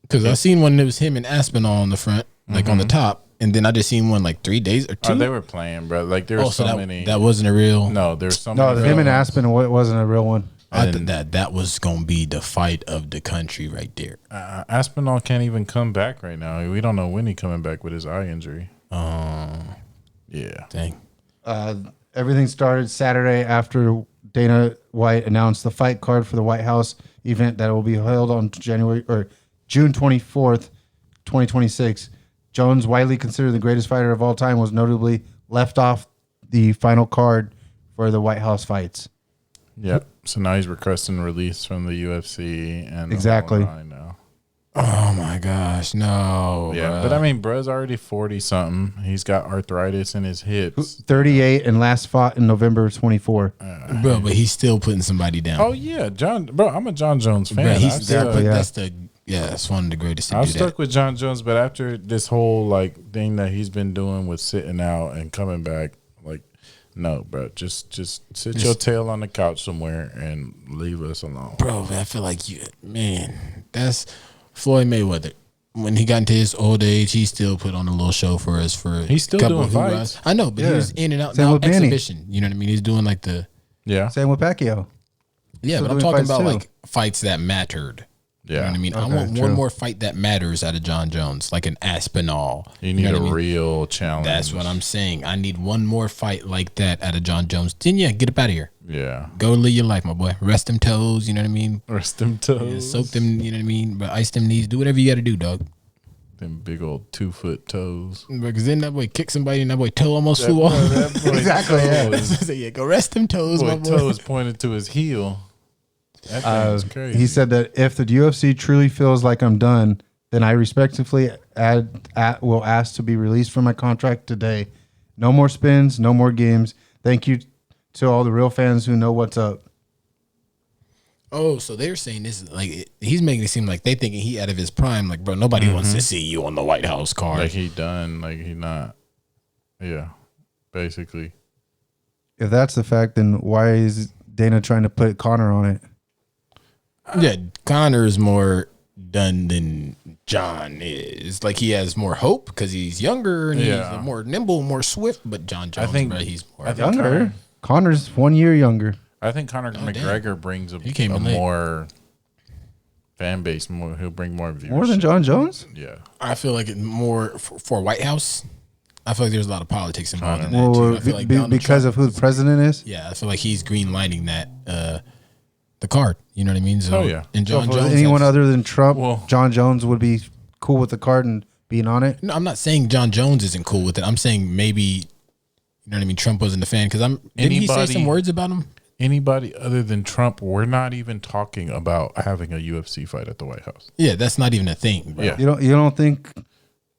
Because I seen one that was him and Aspinall on the front, like on the top, and then I just seen one like 3 days or 2. Oh, they were playing, bro. Like there were Oh, so so that, many. that wasn't a real. No, there's so No, many. him and real Aspen wasn't a real one. I thought that was gonna be the fight of the country right there. Aspinall can't even come back right now. We don't know when he's coming back with his eye injury. Yeah. Dang. Everything started Saturday after Dana White announced the fight card for the White House event that will be held on June 24th, 2026. Jones, widely considered the greatest fighter of all time, was notably left off the final card for the White House fights. Yep. So now he's requesting release from the UFC and the Exactly. whole nine now. Oh my gosh, no. Yeah, bruh. but I mean, bro's already 40 something. He's got arthritis in his hips. 38 and last fought in November 24. Bro, but he's still putting somebody down. Oh yeah, bro. I'm a John Jones fan. Bro, he's I've still, Exactly, yeah. that's one of the greatest to I've do that. stuck with John Jones, but after this whole like thing that he's been doing with sitting out and coming back, like, no, bro, just sit your tail on the couch somewhere and leave us alone. Bro, I feel like that's Floyd Mayweather. When he got into his old age, he still put on a little show for us for He's still a couple doing of fights. hoorahs. I know, but he Yeah. was in and out Same now with Manny. exhibition. You know what I mean? He's doing like the Yeah, Same with Pacquiao. yeah, Still but I'm doing talking fights about too. like fights that mattered. You know yeah. what I mean? I Okay, want true. one more fight that matters out of John Jones, like an Aspinall. You need know a what I mean? real challenge. That's what I'm saying. I need one more fight like that out of John Jones. Then yeah, get up out of here. Yeah, Go live your life, my boy. Rest them toes. You know what I mean? rest them Yeah, toes. soak them. You know what I mean? But ice them knees. Do whatever you got to do, dog. Them big old 2-foot toes. Because then that boy kicked somebody and that boy toe almost flew off. Exactly, yeah. So yeah, go rest them toes, my Boy, boy. toes pointed to his heel. That thing was crazy. He said that if the UFC truly feels like I'm done, then I respectfully will ask to be released from my contract today. No more spins, no more games. Thank you to all the real fans who know what's up. Oh, so they're saying this is like he's making it seem like they thinking he out of his prime. Like, bro, nobody wants to see you on the White House card. like he done, like he not. Yeah, basically. If that's the fact, then why is Dana trying to put Connor on it? Yeah, Connor is more done than John is. Like he has more hope because he's younger and Yeah. he's more nimble, more swift. But John Jones, think- bro, he's more. I think Younger? Connor's 1 year younger. I think Conor Oh, damn. McGregor brings a came in late. more fan base. He'll bring more viewership. More than John Jones? Yeah. I feel like it's more for White House. I feel like there's a lot of politics involved in that Well, too. I feel like Donald because Trump of who the president is? Yeah, I feel like he's green lighting that the card. You know what I mean? So, Oh, yeah. And So John if it was Jones. anyone has- other than Trump, Well- John Jones would be cool with the card and being on it? No, I'm not saying John Jones isn't cool with it. I'm saying maybe, you know what I mean. Trump wasn't a fan because didn't he say Anybody- some words about him? Anybody other than Trump, we're not even talking about having a UFC fight at the White House. Yeah, that's not even a thing, bro. Yeah. You don't think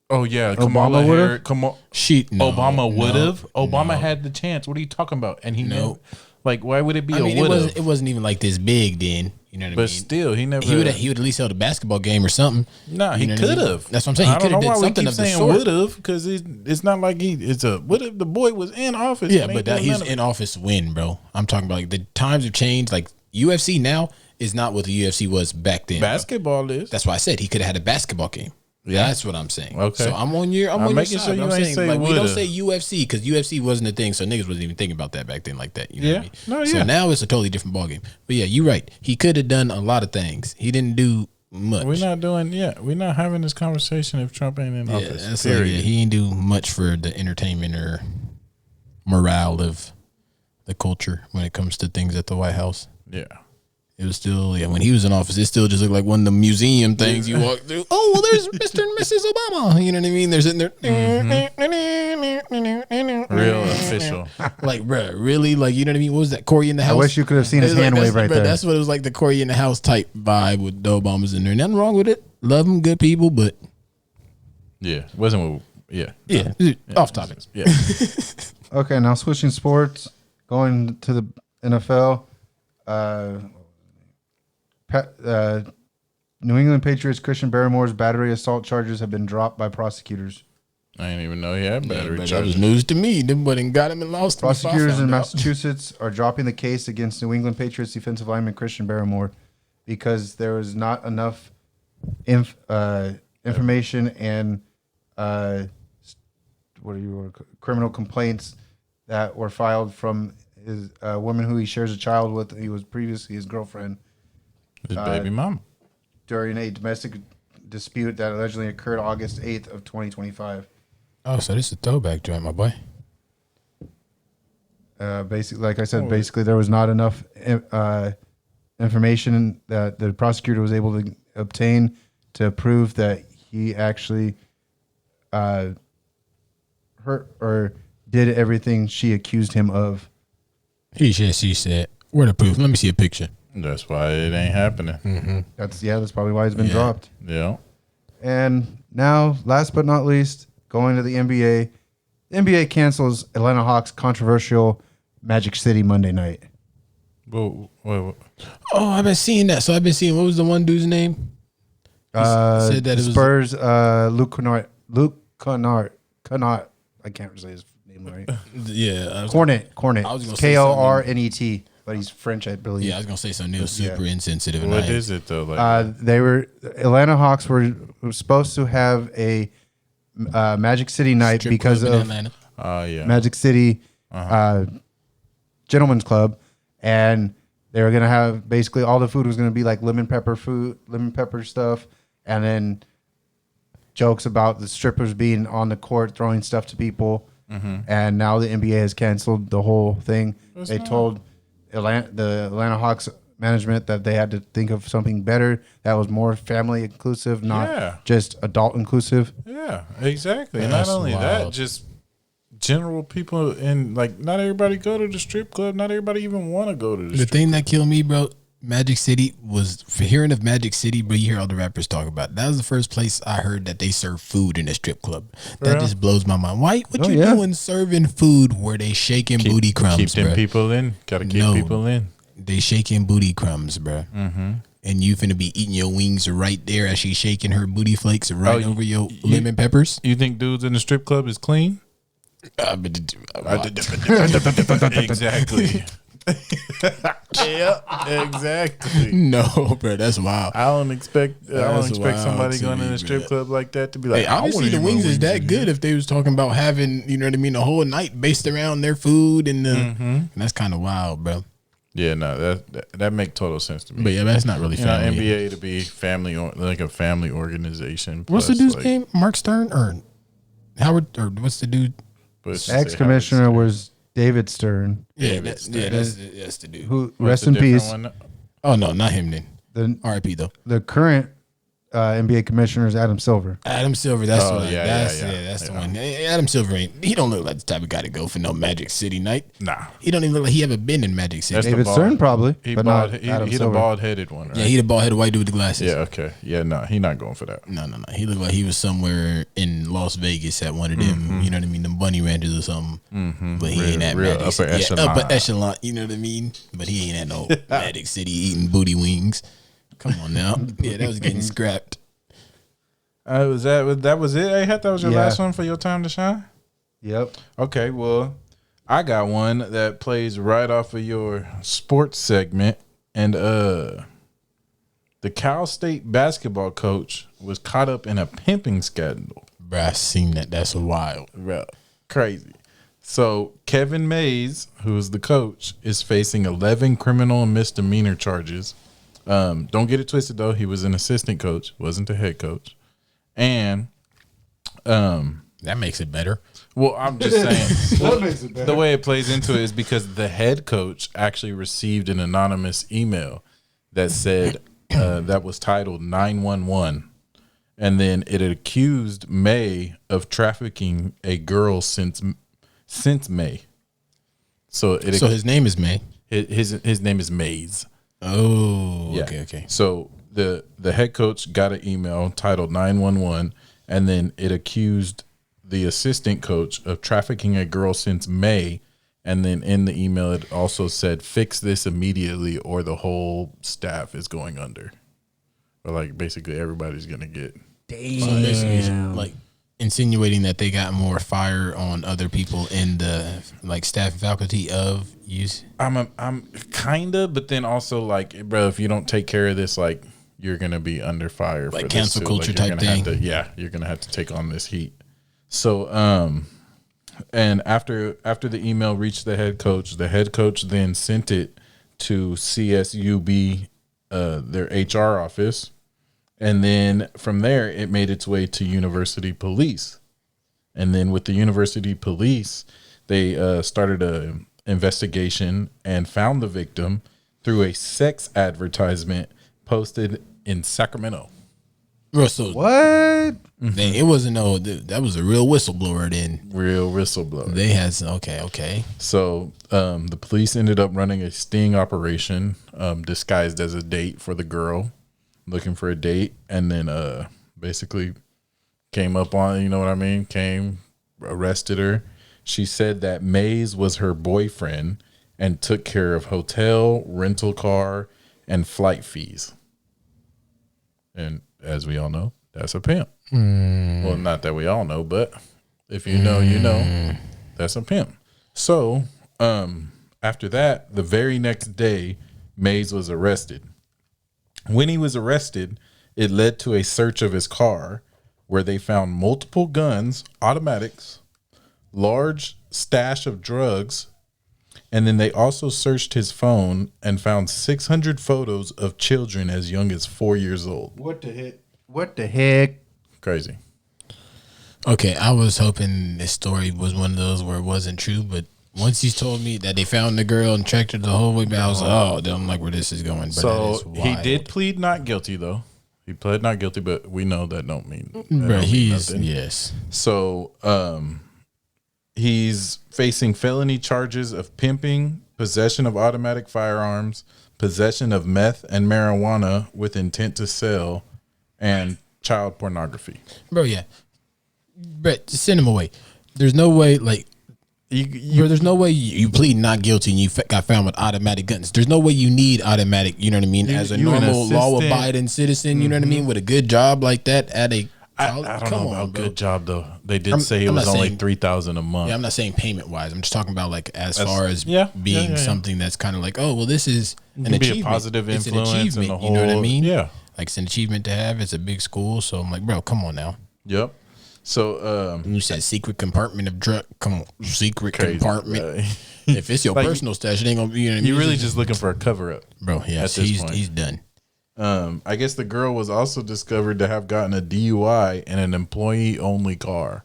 Oh yeah, Obama would've? Obama would have. Obama had the chance. What are you talking about? And he never. Like, why would it be would have? It wasn't even like this big then. You know what I mean? But still, he never. He would at least held a basketball game or something. Nah, he could have. That's what I'm saying. He could have did something of the sort. Would have, because it's not like it's a would have. The boy was in office. Yeah, but he's in office when, bro. I'm talking about like the times have changed. Like UFC now is not what the UFC was back then. Basketball bro. is. That's why I said he could have had a basketball game. Yeah, that's what I'm saying. Okay, so I'm on your making side. Sure you I'm ain't saying say like we don't would've. say UFC because UFC wasn't a thing, so niggas wasn't even thinking about that back then like that. You know what I mean? No, So now it's a totally different ballgame. But yeah, you're right. He could have done a lot of things. He didn't do much. We're not having this conversation if Trump ain't in office. That's period. like, he ain't do much for the entertainment or morale of the culture when it comes to things at the White House. Yeah. It was still, when he was in office, it still just looked like one of the museum things you walk through. Oh, well, there's Mr. and Mrs. Obama. You know what I mean? They're sitting there. Real official. Like, bro, really? Like, you know what I mean? What was that? Corey in the house? I wish you could have seen his hand wave right there. That's what it was like, the Corey in the house type vibe with the Obamas in there. Nothing wrong with it. Love them, good people, but. Yeah. Wasn't, yeah. Yeah. Off topic. Yeah. Okay, now switching sports, going to the NFL. New England Patriots Christian Barrymore's battery assault charges have been dropped by prosecutors. I didn't even know he had battery charges. That was news to me. Them but got him and lost him. Prosecutors in Massachusetts are dropping the case against New England Patriots defensive lineman Christian Barrymore because there was not enough information and criminal complaints that were filed from his woman who he shares a child with. He was previously his girlfriend. His baby mom. During a domestic dispute that allegedly occurred August 8th of 2025. Oh, so this is a throwback joint, my boy. Basically, like I said, there was not enough information that the prosecutor was able to obtain to prove that he actually hurt or did everything she accused him of. He said, she said. Where the proof? Let me see a picture. That's why it ain't happening. Mm-hmm. That's probably why it's been dropped. Yeah. And now, last but not least, going to the NBA. The NBA cancels Atlanta Hawks' controversial Magic City Monday night. Wait. Oh, I've been seeing that. So I've been seeing, what was the one dude's name? Said that Spurs, Luke Kennard. I can't say his name right. Yeah. Cornet. I was gonna say Kornet, but he's French, I believe. Yeah, I was going to say something super insensitive. What is it, though? Atlanta Hawks were supposed to have a Magic City night Strip because club of in Atlanta. Magic City Gentlemen's Club, and they were gonna have basically all the food was gonna be like lemon pepper stuff, and then jokes about the strippers being on the court throwing stuff to people. And now the NBA has canceled the whole thing. They told the Atlanta Hawks management that they had to think of something better that was more family inclusive, not just adult inclusive. Yeah, exactly. And not only that, just general people, and like not everybody go to the strip club. Not everybody even want to go to the strip thing that killed me, bro. Magic City was, for hearing of Magic City, bro, you hear all the rappers talk about it. That was the first place I heard that they serve food in a strip club. That just blows my mind. What you doing serving food where they shaking booty crumbs, keep them people in. Gotta keep people in. They shaking booty crumbs, bro. And you finna be eating your wings right there as she's shaking her booty flakes over your lemon peppers. You think dudes in the strip club is clean? Exactly. Yeah, exactly. No, bro, that's wild. I don't expect somebody going in a strip club like that to be like, hey, obviously the wings is that good if they was talking about having, you know what I mean, a whole night based around their food and and that's kind of wild, bro. Yeah, no, that make total sense to me. But yeah, that's not really family. NBA to be family, like a family organization. What's the dude's name? Mark Stern or Howard, or what's the dude? Ex-commissioner was David Stern. Yeah, that's the dude. Who, rest in peace. Oh no, not him then. The RIP though. The current NBA commissioner is Adam Silver. Adam Silver, that's Oh, the one. yeah, That's the one. Adam Silver he don't look like the type of guy to go for no Magic City night. Nah. He don't even look like he ever been in Magic City. That's the David bald- Stern probably, He but bald, not he Adam the Silver. bald-headed one, right? Yeah, he the bald headed white dude with the glasses. Yeah, okay. Yeah, no, he not going for that. No. He looked like he was somewhere in Las Vegas at one of them, you know what I mean, them bunny ranches or something. But he ain't at real Magic upper City. echelon. Yeah, upper echelon, you know what I mean? But he ain't at no Magic City eating booty wings. Come on now. Yeah, that was getting scrapped. That was it? Hey, that was your last one for your time to shine? Yep. Okay, well, I got one that plays right off of your sports segment. And the Cal State basketball coach was caught up in a pimping scandal. Bruh, I seen that. That's wild. Bro, crazy. So Kevin Mays, who is the coach, is facing 11 criminal and misdemeanor charges. Don't get it twisted, though. He was an assistant coach, wasn't the head coach. And That makes it better. well, I'm just saying That makes it better. the way it plays into it is because the head coach actually received an anonymous email that said that was titled 911, and then it accused May of trafficking a girl since May. So his name is May. his name is Mays. Oh, Yeah. okay. So the head coach got an email titled 911, and then it accused the assistant coach of trafficking a girl since May. And then in the email, it also said, "Fix this immediately, or the whole staff is going under." Or like basically everybody's gonna get. So basically, it's like insinuating that they got more fire on other people in the like staff and faculty of use. I'm kinda, but then also like, bro, if you don't take care of this, like you're gonna be under fire, Like for cancel this too. culture Like, you're type gonna have thing. you're gonna have to take on this heat. So, and after the email reached the head coach then sent it to CSUB, their HR office, and then from there it made its way to University Police, and then with the University Police, they started a investigation and found the victim through a sex advertisement posted in Sacramento. Bro, so What? dang, it wasn't that was a real whistleblower then. Real whistleblower. They had some, okay. So the police ended up running a sting operation disguised as a date for the girl, looking for a date, and then basically came up on, you know what I mean? Arrested her. She said that Mays was her boyfriend and took care of hotel, rental car, and flight fees. And as we all know, that's a pimp. Well, not that we all know, but if you know, you know, that's a pimp. So after that, the very next day, Mays was arrested. When he was arrested, it led to a search of his car where they found multiple guns, automatics, large stash of drugs, and then they also searched his phone and found 600 photos of children as young as 4 years old. What the heck? What the heck? Crazy. Okay, I was hoping this story was one of those where it wasn't true, but once you told me that they found the girl and tracked her the whole way back, I was like, oh, then I'm like, where this is going. But that is So wild. he did plead not guilty, though. He pled not guilty, but we know that don't mean, that Bro, don't mean he's nothing. yes. So he's facing felony charges of pimping, possession of automatic firearms, possession of meth and marijuana with intent to sell, and child pornography. Bro, yeah. But just send him away. There's no way, like, bro, there's no way you plead not guilty and you got found with automatic guns. There's no way you need automatic, you know what I mean, as a you an normal assistant. law-abiding citizen, you know what I mean, with a good job like that at a I don't know about bro. good job, though. They did I'm- say it I'm was not only saying- $3,000 a month. Yeah, I'm not saying payment-wise. I'm just talking about, like, as far as yeah, being yeah. something that's kind of like, oh, well, this is an can be a achievement. positive It's an influence in achievement, the you know what I whole- mean? yeah. Like, it's an achievement to have. It's a big school. So I'm like, bro, come on now. Yep. So And you said secret compartment of drug. Come on, secret crazy, compartment. bro. If it's your Like, personal stash, it ain't gonna be. You know what I mean? You're really It's just looking for a cover up. bro. Yes, at this point. he's done. I guess the girl was also discovered to have gotten a DUI in an employee-only car.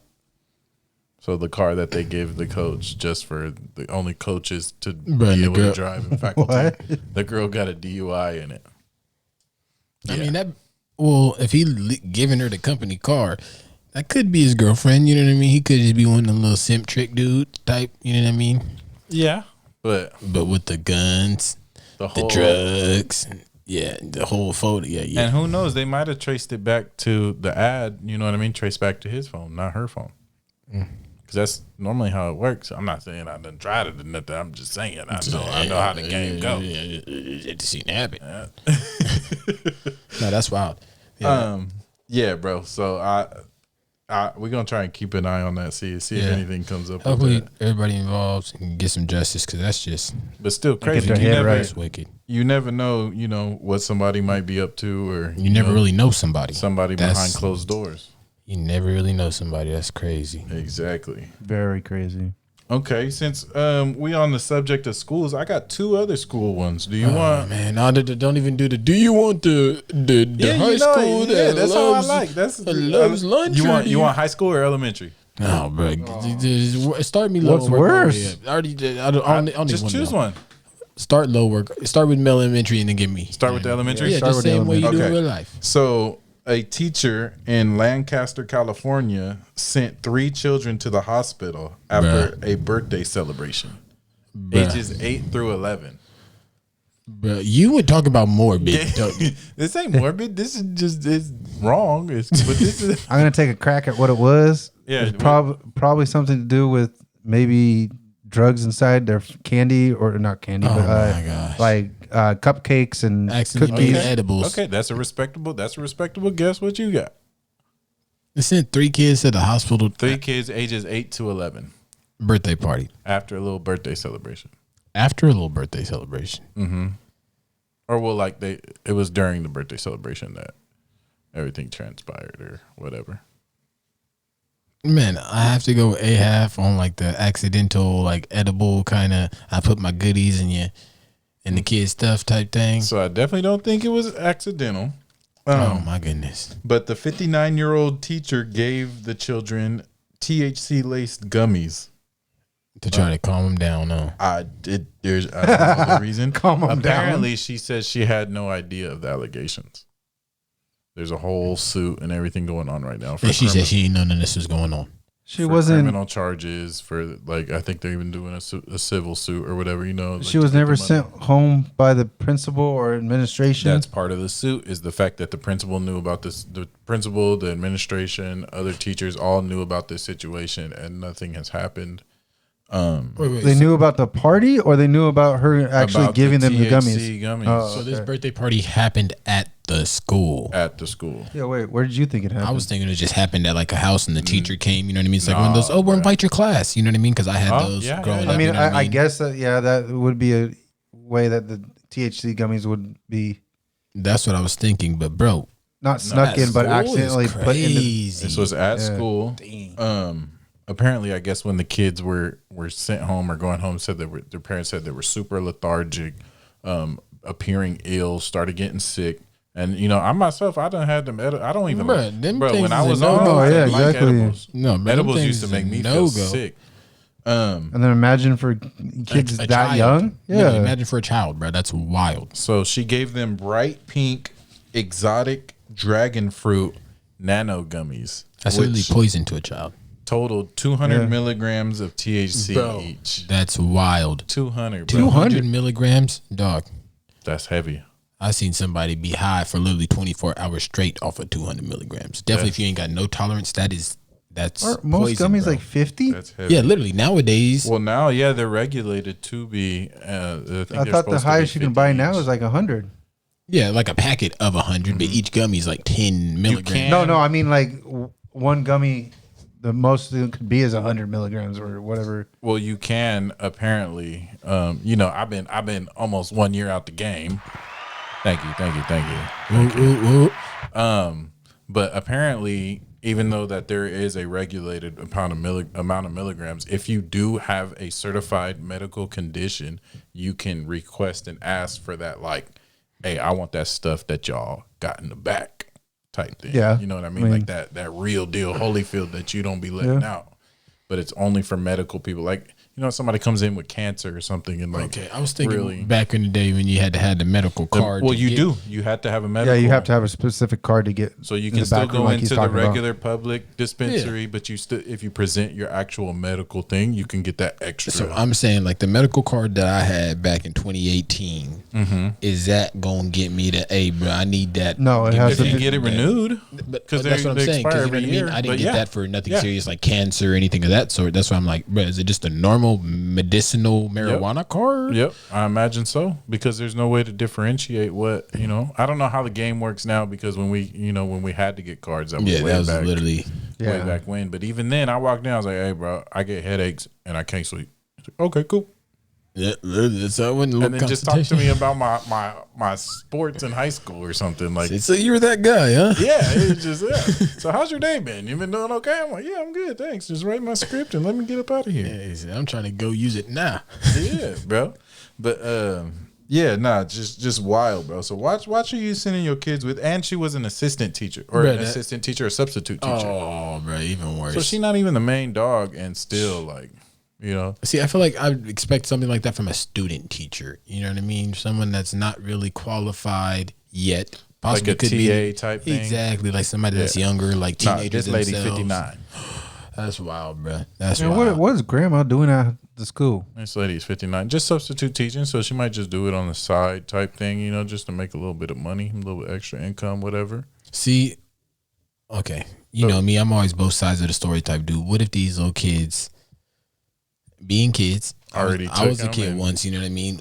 So the car that they give the coach just for the only coaches to Bro, be the able girl- to drive in faculty. What? The girl got a DUI in it. I mean that Well, if he giving her the company car, that could be his girlfriend. You know what I mean? He could just be one of the little simp trick dude type. You know what I mean? Yeah, but with the guns, the drugs, yeah, the whole photo. Yeah. And who knows? They might have traced it back to the ad. You know what I mean? Traced back to his phone, not her phone. Because that's normally how it works. I'm not saying I done tried it or nothing. I'm just saying I know how the game goes. It's seen happen. No, that's wild. Yeah, bro. So we're gonna try and keep an eye on that. See if anything comes up. Hopefully, everybody involved can get some justice because that's just. But still crazy. That's wicked. You never know. You know what somebody might be up to, or you never really know somebody. Somebody behind closed doors. You never really know somebody. That's crazy. Exactly. Very crazy. Okay, since we on the subject of schools, I got 2 other school ones. Do you want? Man, no, don't even do the. Do you want the high school? Yeah, that's loves, how I like. That's loves lunch. You want high school or elementary? No, bro. Start me low. What's worse? I don't just choose one. Start low work. Start with elementary and then give me. Start with the elementary. Yeah, the same way you do in real life. So a teacher in Lancaster, California, sent 3 children to the hospital after a birthday celebration, ages 8 through 11. Bro, you would talk about morbid. This ain't morbid. This is just it's wrong. But this is. I'm gonna take a crack at what it was. Yeah, it's probably something to do with maybe drugs inside their candy or not candy, but my gosh. like cupcakes and cookies. Edibles. Okay, that's a respectable guess. What you got? They sent 3 kids to the hospital. 3 kids ages 8 to 11. Birthday party. After a little birthday celebration. Mm-hmm. Or well, like it was during the birthday celebration that everything transpired or whatever. Man, I have to go A-half on like the accidental, like edible kind of. I put my goodies in the kids' stuff type thing. So I definitely don't think it was accidental. Oh my goodness! But the 59-year-old teacher gave the children THC-laced gummies to try to calm them down. No, I don't know the reason. Calm them down. Apparently, she says she had no idea of the allegations. There's a whole suit and everything going on right now. And she said she didn't know none of this was going on. She wasn't criminal charges for like I think they're even doing a civil suit or whatever. You know, she was never sent home by the principal or administration. That's part of the suit is the fact that the principal knew about this. The principal, the administration, other teachers all knew about this situation, and nothing has happened. They knew about the party, or they knew about her actually giving them the gummies. Oh, so this birthday party happened at the school. At the school. Yeah, wait. Where did you think it happened? I was thinking it just happened at like a house, and the teacher came. You know what I mean? It's like one of those. Oh, we'll invite your class. You know what I mean? Because I had those growing up. I mean, you know I guess that that would be a way that the THC gummies would be. That's what I was thinking, but bro, not snuck in, but accidentally put in. This was at school. Apparently, I guess when the kids were sent home or going home, said that their parents said they were super lethargic, appearing ill, started getting sick. And you know, I myself, I done had them. I don't even. Bro, when I was on, like edibles. No, bro, edibles used to make me feel sick. And then imagine for kids that child. Young, imagine for a child, bro. That's wild. So she gave them bright pink, exotic dragon fruit nano gummies. That's literally poison to a child. Totaled 200 milligrams of THC each. That's wild. 200, bro. 200 milligrams, dog. That's heavy. I seen somebody be high for literally 24 hours straight off of 200 milligrams. Definitely, if you ain't got no tolerance, that's most poison, gummies bro. like 50. That's heavy. Yeah, literally nowadays. Well, now they're regulated to be. I thought the highest you can buy now is like 100. Yeah, like a packet of 100, but each gummy is like 10 milligrams. No, I mean like one gummy. The most it could be is 100 milligrams or whatever. Well, you can apparently. You know, I've been almost 1 year out the game. Thank you. But apparently, even though that there is a regulated amount of milligrams, if you do have a certified medical condition, you can request and ask for that. Like, hey, I want that stuff that y'all got in the back. Type thing. Yeah. You know what I mean? Like that real deal Holyfield that you don't be letting out. But it's only for medical people. Like somebody comes in with cancer or something and like. Okay, I was thinking back in the day when you had to have the medical card. You had to have a medical. Yeah, you have to have a specific card to get. So you can still go into the regular public dispensary, but you still, if you present your actual medical thing, you can get that extra. So I'm saying, like the medical card that I had back in 2018, is that gonna get me to? Hey, bro, I need that. No, it has if you get it renewed, because that's what I'm saying. Because you know what I mean. I didn't get that for nothing serious like cancer or anything of that sort. That's why I'm like, bro, is it just a normal medicinal marijuana card? Yep, I imagine so, because there's no way to differentiate what, I don't know how the game works now, because when we had to get cards, that was literally way back when. But even then, I walked in, I was like, hey, bro, I get headaches and I can't sleep. Like, okay, cool. Yeah, so and then just talk to me about my sports in high school or something like. So you're that guy, huh? Yeah, it's just So how's your day been? You been doing okay? I'm like, yeah, I'm good, thanks. Just write my script and let me get up out of here. Yeah, I'm trying to go use it now. Yeah, bro. But just wild, bro. So watch who you sending your kids with, and she was an assistant teacher or an assistant teacher or substitute teacher. Oh, bro, even worse. So she's not even the main dog, and still like. See, I feel like I would expect something like that from a student teacher. You know what I mean? Someone that's not really qualified yet. Possibly like a TA type thing. Exactly, like somebody that's younger, like teenagers. This lady, 59. That's wild, bro. That's wild. What is grandma doing at the school? This lady is 59. Just substitute teaching, so she might just do it on the side type thing, just to make a little bit of money, a little bit extra income, whatever. See, okay, you know me, I'm always both sides of the story type dude. What if these little kids... Being kids, I was a kid once. You know what I mean?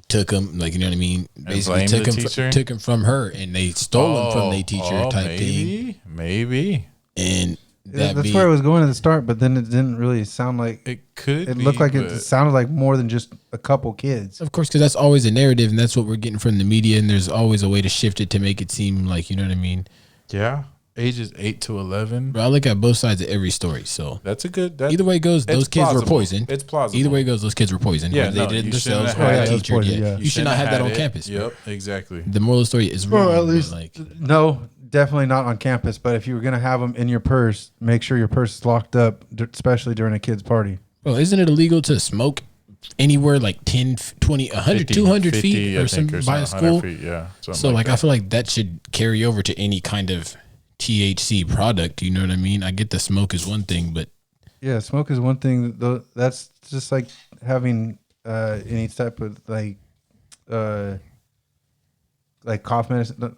Took them, like, you know what I mean? Basically, took them from her, and they stole them from their teacher type thing. Maybe. And that's where it was going at the start, but then it didn't really sound like it could. It looked like it sounded like more than just a couple kids. Of course, because that's always a narrative, and that's what we're getting from the media. And there's always a way to shift it to make it seem like, you know what I mean? Yeah. Ages 8 to 11. Bro, I look at both sides of every story. So that's a good. Either way it goes, those kids were poisoned. It's plausible. Either way it goes, those kids were poisoned. Yeah, they did it themselves or a teacher did. Yeah. You should not have that on campus. Yep, exactly. The moral of the story is wrong. Well, at least no, definitely not on campus. But if you were gonna have them in your purse, make sure your purse is locked up, especially during a kid's party. Well, isn't it illegal to smoke anywhere like 10, 20, 100, 50, 200 50, feet or something by a school? Feet, yeah. So like I feel like that should carry over to any kind of THC product, you know what I mean? I get the smoke is one thing, but yeah, smoke is one thing. Though that's just like having any type of like cough medicine.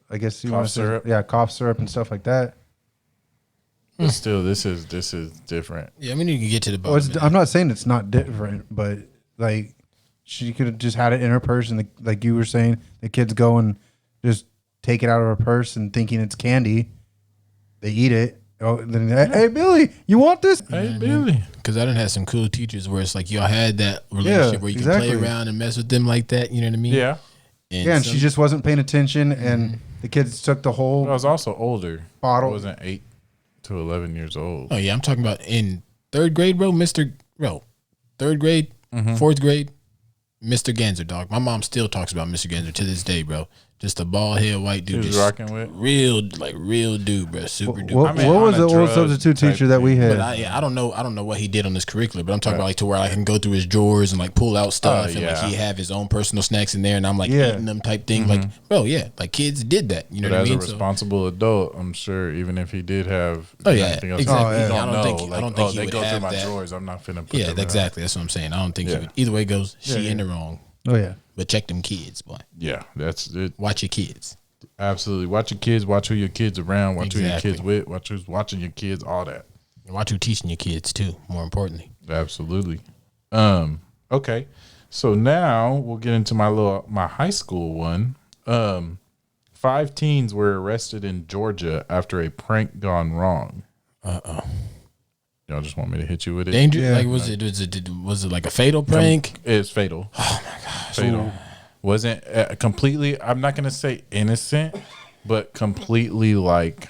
I guess you want to say, cough syrup and stuff like that. But still, this is different. Yeah, I mean you can get to the bottom. I'm not saying it's not different, but like she could have just had it in her purse, and like you were saying, the kids go and just take it out of her purse and thinking it's candy. They eat it. Oh, then hey Billy, you want this? Hey Billy, because I done had some cool teachers where it's like y'all had that relationship where you can play around and mess with them like that. You know what I mean? Yeah. And she just wasn't paying attention, and the kids took the whole. I was also older. Bottle. I wasn't 8 to 11 years old. Oh yeah, I'm talking about in 3rd grade, bro. 3rd grade, 4th grade, Mr. Ganser, dog. My mom still talks about Mr. Ganser to this day, bro. Just a bald head white dude, just rocking with real dude, bro. Super dude. What was the old substitute teacher that we had? But I don't know what he did on this curriculum, but I'm talking about like to where I can go through his drawers and like pull out stuff and like he have his own personal snacks in there, and I'm like eating them type thing. Like, bro, like kids did that. You know what I mean? As a responsible adult, I'm sure even if he did have anything else, exactly. I don't think he would they go have through my that. drawers. I'm not finna put them exactly. That's what I'm saying. I don't think he would. Either way it goes, she in the wrong. Oh yeah. But check them kids, boy. Yeah, that's it. Watch your kids. Absolutely. Watch your kids. Watch who your kids around. Watch who your kids with. Watch who's watching your kids. All that. And watch who teaching your kids too. More importantly. Absolutely. Okay. So now we'll get into my high school one. 5 teens were arrested in Georgia after a prank gone wrong. Y'all just want me to hit you with it? Danger? Yeah. Like was it like a fatal prank? It's fatal. Oh my gosh. Fatal. Wasn't completely, I'm not going to say innocent, but completely like,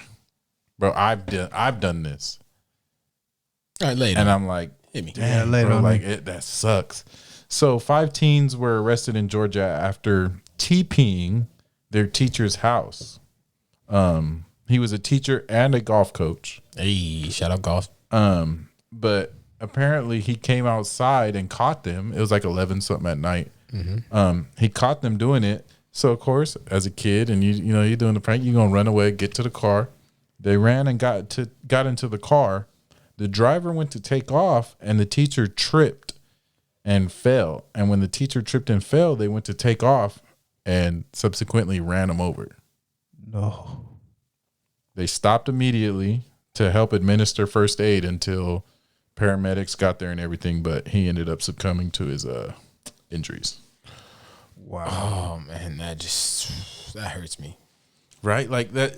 bro, I've done this. All right, later. And I'm like, hit me. Damn, later, bro, like that sucks. So 5 teens were arrested in Georgia after TPing their teacher's house. He was a teacher and a golf coach. Hey, shout out golf. But apparently he came outside and caught them. It was like 11 something at night. He caught them doing it. So of course, as a kid, and you know you're doing the prank, you're gonna run away, get to the car. They ran and got into the car. The driver went to take off, and the teacher tripped and fell. And when the teacher tripped and fell, they went to take off and subsequently ran him over. No. They stopped immediately to help administer first aid until paramedics got there and everything, but he ended up succumbing to his injuries. Wow. Oh man, that hurts me. Right? Like that.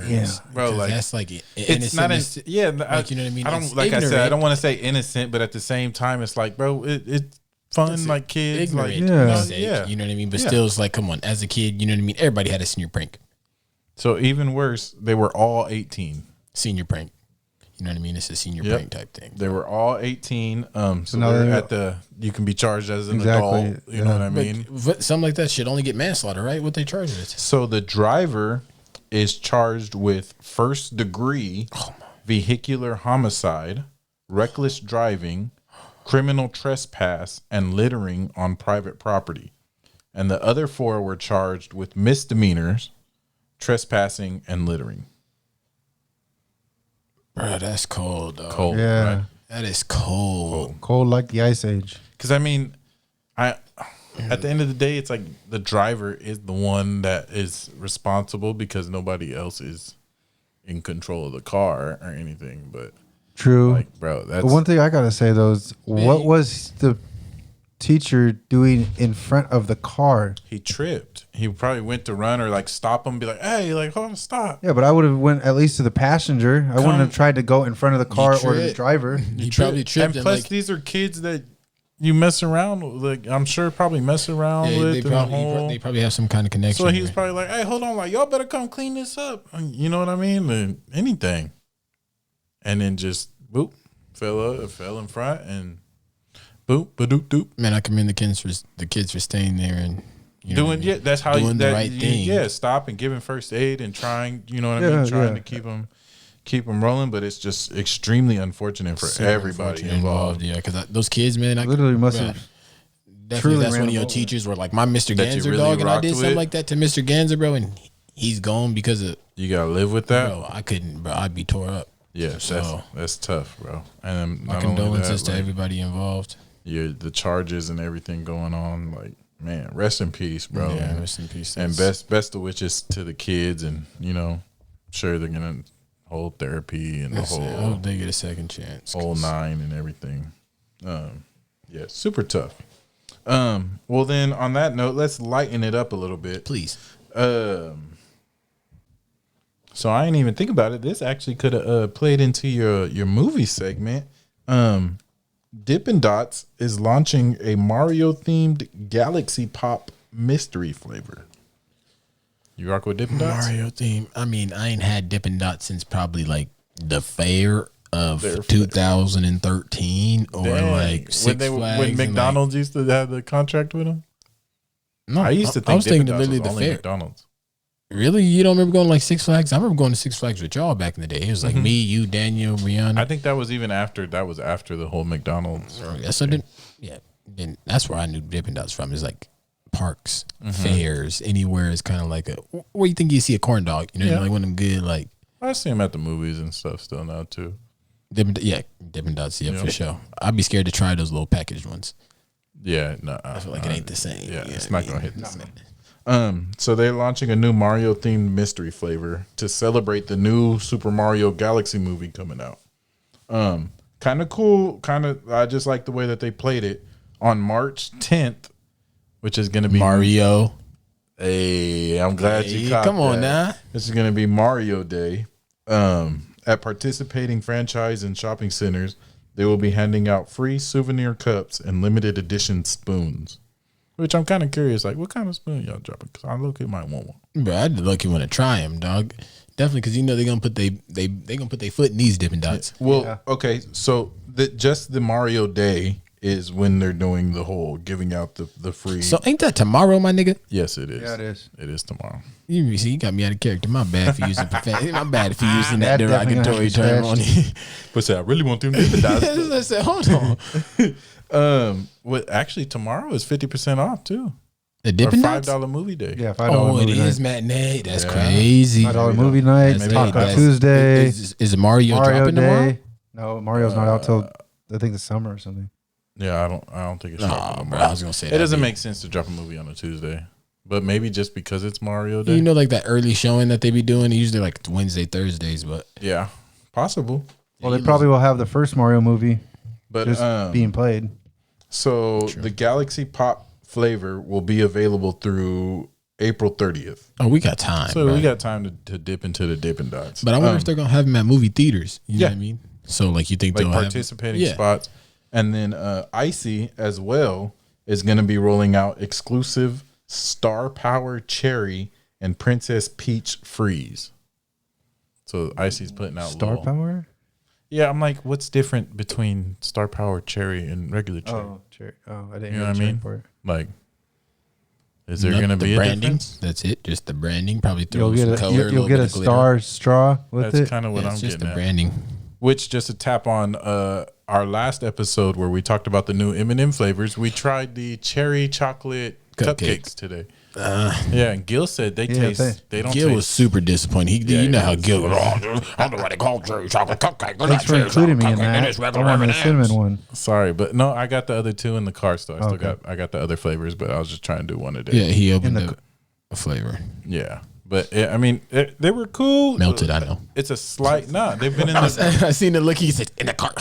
Yeah, Bro, like that's like it's not innocent. yeah, Like, you know what I mean? I don't It's like I said, I ignorant. don't want to say innocent, but at the same time, it's like, bro, it's fun, It's like kids, ignorant. like Yeah. You know what I mean? But Yeah. still, it's like, come on, as a kid, you know what I mean? Everybody had a senior prank. So even worse, they were all 18. Senior prank. You know what I mean? It's a senior prank type thing. They were all 18. So now they're they- at you can be charged as an Exactly, adult. You know yeah. what I mean? But something like that should only get manslaughter, right? What they charge it? So the driver is charged with first degree vehicular homicide, reckless driving, criminal trespass, and littering on private property. And the other 4 were charged with misdemeanors, trespassing, and littering. Bro, that's cold, dog. Cold, Yeah. right? That is cold. Cold like the Ice Age. Because I mean, at the end of the day, it's like the driver is the one that is responsible because nobody else is in control of the car or anything. But True. like, bro, that's But one thing I gotta say though is, what was the teacher doing in front of the car? he tripped. He probably went to run or like stop him, be like, "Hey, like, hold on, stop." Yeah, but I would have went at least to the passenger. I wouldn't have tried to go in front of the car or the tripped. driver. He probably tripped. And plus, like, these are kids that you mess around with. Like, I'm sure probably mess around yeah, with. they and the probably, whole- they probably have some kind of connection. So he was there. probably like, "Hey, hold on, like y'all better come clean this up." You know what I mean? And anything, and then just boop, fell in front, and boop, badoop, doop. Man, I commend the kids for staying there and you know what I Doing mean? that's how Doing the right thing. Yeah, stop and giving first aid and trying. You know what I Yeah, mean? Trying yeah. to keep them rolling, but it's just extremely unfortunate for Super everybody unfortunate involved. Yeah, because those kids, man, I Literally must bruh, have. definitely truly that's ran one of him your over. teachers were like my Mr. That you Ganser really dog, and I rocked did something with? like that to Mr. Ganser, bro, and he's gone because of You gotta live with that. bro. I couldn't, bro. I'd be tore up. Yeah, So- that's tough, bro. And My not only condolences that, to like, everybody involved. the charges and everything going on. Like, man, rest in peace, bro. Yeah, rest in peace. And best of wishes to the kids, and sure they're gonna hold therapy and the I whole hope they get a second chance. whole 9 and everything. Yeah, super tough. Well then, on that note, let's lighten it up a little bit. Please. So I didn't even think about it. This actually could have played into your movie segment. Dippin' Dots is launching a Mario themed Galaxy Pop mystery flavor. You rock with Dippin' Dots? Mario theme. I mean, I ain't had Dippin' Dots since probably like the fair of Fair. 2013 or Dang. like Six Flags. when and, McDonald's used to have the contract with them. like, no, I used to think I was thinking Dippin' Dots literally was the only fair. McDonald's. Really? You don't remember going to like Six Flags? I remember going to Six Flags with y'all back in the day. It was like me, you, Daniel, Rihanna. I think that was even after the whole McDonald's. Yeah, so then, then that's where I knew Dippin' Dots from. It's like parks, fairs, anywhere. It's kind of like where you think you see a corn dog. You know, Yeah. like one of them good like I see them at the movies and stuff still now too. Dippin' Dots. Yeah, for sure. I'd be scared to try those little packaged ones. Yeah, no, I feel like it ain't the same. Yeah, You know it's what I not gonna mean? hit the same. So they're launching a new Mario themed mystery flavor to celebrate the new Super Mario Galaxy movie coming out. Kind of cool. I just like the way that they played it on March 10th, which is going to be Mario. Hey, I'm glad you Hey, caught come on that. now. This is going to be Mario Day. At participating franchise and shopping centers, they will be handing out free souvenir cups and limited edition spoons. Which I'm kind of curious, like, what kind of spoon y'all dropping? Because I look, it might want one. Bro, I'd lucky want to try them, dog. Definitely, because they're gonna put they gonna put their foot in these Dippin' Dots. Well, Yeah. okay, so just the Mario Day is when they're doing the whole giving out the free. So ain't that tomorrow, my nigga? Yes, it is. Yeah, it is. It is tomorrow. You see, you got me out of character. My bad for using profanity. My bad for using that That definitely derogatory gonna have term to on be you. But say I really want them Dippin' Dots. I said, hold on. What actually tomorrow is 50% off too. The Or Dippin' Dots? $5 movie day. Yeah, $5 Oh, it movie is night. matinee. That's Yeah. crazy. $5 movie night. That's Taco that's- Tuesday. Is Mario, Mario dropping Day. tomorrow? No, Mario's not out till I think the summer or something. Yeah, I don't think it's Nah, dropping bro, tomorrow. I was gonna say It doesn't make sense to drop a movie on a Tuesday, but maybe just because it's Mario Day. You know, like that early showing that they be doing, usually like Wednesday, Thursdays, but Yeah, possible. Well, they probably will have the first Mario movie But just being played. so the Galaxy Pop flavor will be available through April 30th. oh, we got time. So bro. we got time to dip into the Dippin' Dots. But I wonder if they're gonna have them at movie theaters. You know Yeah. what I mean? So like you think like they'll participating have, spots. And then Icy as well is going to be rolling out exclusive Star Power Cherry and Princess Peach Freeze. So Icy's putting out Star little- Power? Yeah, I'm like, what's different between Star Power Cherry and regular cherry? Oh, cherry. Oh, I didn't You hear know what I cherry mean? for it. Like, is there Nope, going to the be a branding? difference? That's it. Just the branding. Probably throw You'll get some a color. you'll little get bit a of glitter. star straw with That's it. kind of what Yeah, I'm it's just getting the at. branding. Which, just to tap on our last episode where we talked about the new M&M flavors, we tried the cherry chocolate cupcakes today. Yeah, and Gil said they taste. They don't Gil taste. was super disappointed. You know how Gil was. I don't know why they call cherry chocolate cupcake. They're Thanks not for cherry including me in chocolate cupcake, that. it's I regular wanted the M&Ms. cinnamon one. Sorry, but no, I got the other two in the car still. I still Okay. I got the other flavors, but I was just trying to do one a day. Yeah, he opened In the- a flavor. Yeah. But I mean, they were cool. Melted, I know. It's a slight. Nah, they've been in the I seen the look. He said in the car.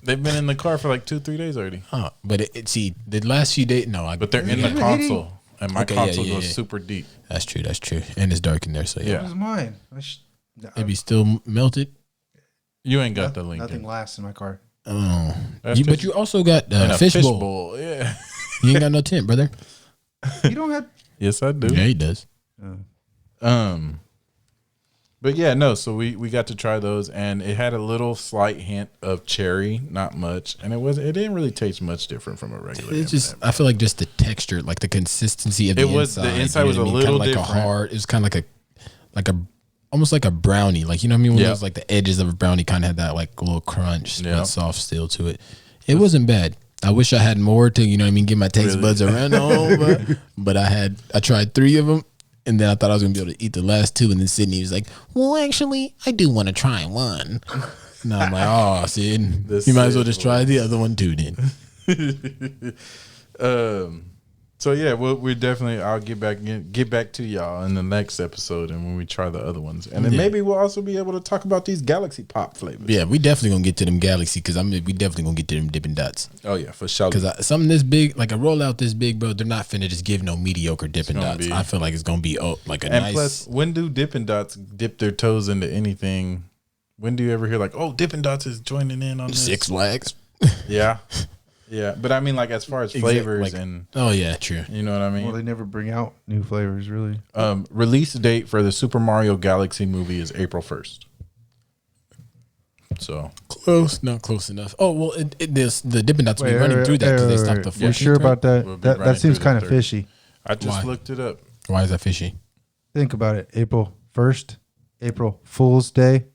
they've been in the car for like 2-3 days already. Huh. But see, the last few days, no, But they're in the console, and my Okay, yeah, console yeah, goes yeah. super deep. That's true. That's true. And it's dark in there, so yeah. Yeah. What is mine? It be still melted. You ain't got the link. Nothing lasts in my car. Oh, That's but just- you also got And a fish fish bowl. bowl. Yeah. You ain't got no tent, brother. You don't have. Yes, I do. Yeah, he does. But yeah, no. So we got to try those, and it had a little slight hint of cherry, not much, and it didn't really taste much different from a regular. It's just M&M. I feel like just the texture, like the consistency of It the was- inside. the inside you know was what I a mean? little Kinda like different. a hard. It was kind of like a almost like a brownie. Like you know what I mean? When Yeah. it was like the edges of a brownie kind of had that like little crunch, Yeah. but soft still to it. It wasn't bad. I wish I had more to you know what I mean, get my taste Really? buds around home, but I tried 3 of them. And then I thought I was gonna be able to eat the last 2, and then Sydney was like, "Well, actually, I do want to try one." And I'm like, "Oh, Sid, The you might as well Sid just try the other one too, then." So yeah, we're definitely. I'll get back to y'all in the next episode, and when we try the other ones, and then Yeah. maybe we'll also be able to talk about these Galaxy Pop flavors. Yeah, we definitely gonna get to them Galaxy because we definitely gonna get to them Dippin' Dots. Oh yeah, for sure. Because something this big, like a rollout this big, bro, they're not finna just give no mediocre Dippin' gonna Dots. be- I feel like it's gonna be like a And nice. plus, when do Dippin' Dots dip their toes into anything? When do you ever hear like, oh, Dippin' Dots is joining in on this? Six Flags. Yeah, yeah. But I mean, like as far as flavors and Oh yeah, true. you know what I mean. Well, they never bring out new flavors, really. Release date for the Super Mario Galaxy movie is April 1st. So Close, not close enough. Oh well, the Dippin' Dots will be running through that because they stopped the 14th. You sure about that? We'll be That running seems through the kind of 30th. fishy. I just Why? looked it up. Why is that fishy? Think about it. April 1st, April Fool's Day.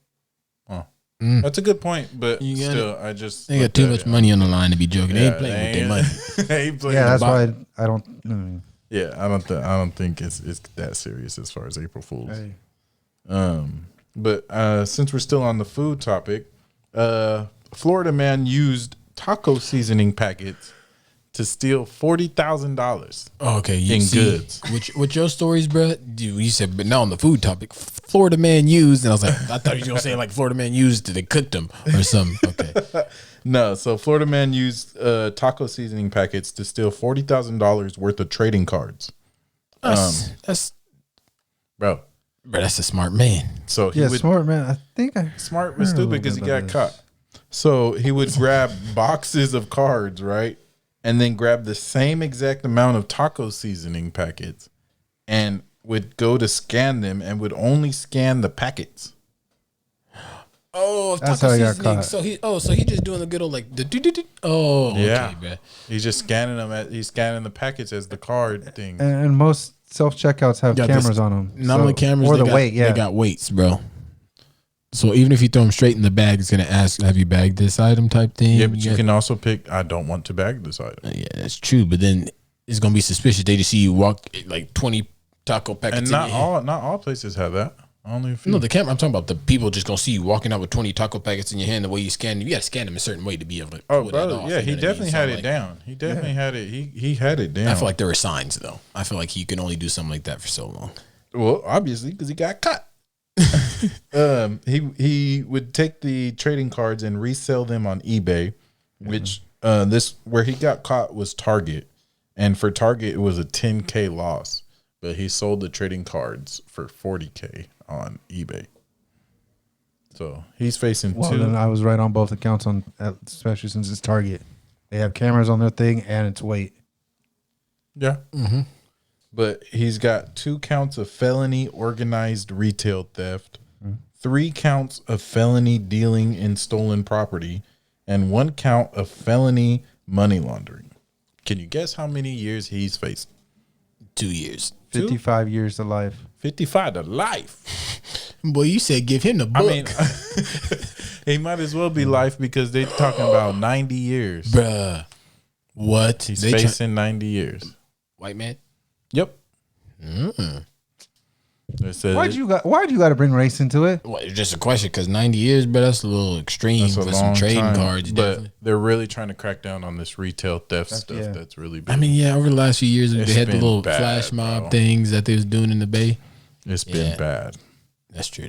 That's a good point, but You got still, I just They got looked too at much it. money on the line to be joking. They Yeah, ain't playing with their money. they ain't playing Yeah, the that's bottom. why I don't. I mean, Yeah, I don't think it's that serious as far as April Fools. hey, But since we're still on the food topic, Florida man used taco seasoning packets to steal $40,000. Oh, okay, you In see, goods. With your stories, bro. You said, but now on the food topic, Florida man used, and I was like, I thought you was gonna say like Florida man used, they cooked them or something. Okay, No, so Florida man used taco seasoning packets to steal $40,000 worth of trading cards, that's bro. that's a smart man. So he yeah, would smart man. I think I smart but heard a stupid little because he bit got about caught. So he would grab boxes of cards, right? And then grab the same exact amount of taco seasoning packets and would go to scan them and would only scan the packets. Oh, That's taco how he got seasoning. caught. So he just doing the good old like the do. Oh, Yeah. okay, bro. He's just scanning them. He's scanning the packets as the card thing. And most self checkouts have Got cameras this- on them. Not only cameras, or they the got, weight. Yeah, they got weights, bro. So even if you throw them straight in the bag, it's gonna ask, "Have you bagged this item?" type thing. Yeah, but you got- can also pick. I don't want to bag this item. Yeah, that's true. But then it's gonna be suspicious. They just see you walk like 20 taco packets. And in not your hand. all places have that. Only a few. No, the camera. I'm talking about the people just gonna see you walking out with 20 taco packets in your hand. The way you scan them, you gotta scan them a certain way to be able to. Oh, pull brother, that off, yeah, you he know what I mean? definitely So, had like, it down. He definitely had it. He had it down. I feel like there were signs though. I feel like he can only do something like that for so long. Well, obviously, because he got caught. He would take the trading cards and resell them on eBay, which this where he got caught was Target, and for Target it was a $10K loss, but he sold the trading cards for $40K on eBay. So he's facing Well, two. then I was right on both accounts especially since it's Target. They have cameras on their thing and its weight. Yeah. Mm-hmm. But he's got 2 counts of felony organized retail theft, 3 counts of felony dealing in stolen property, and 1 count of felony money laundering. Can you guess how many years he's faced? 2 years. 55 years to life. 55 to life. Boy, you said give him the book. I mean, he might as well be life because they're talking about 90 years. Bruh. What? He's They facing 90 years. white man? Yep. They said Why'd you got to bring race into it? Well, it's just a question because 90 years, but that's a little extreme that's a for some long trading time, cards. but Definitely. they're really trying to crack down on this retail theft stuff. yeah. That's really big. I mean, yeah, over the last few years, It's they had the been little bad, flash mob bro. things that they was doing in the Bay. It's been Yeah. bad. That's true.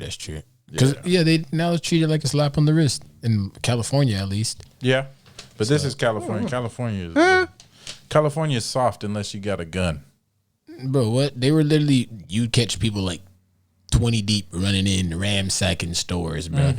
Because, they now it's treated like a slap on the wrist in California, at least. Yeah, but this is California. California is soft unless you got a gun. Bro, what? They were literally, you'd catch people like 20 deep running in, ransacking stores, bro.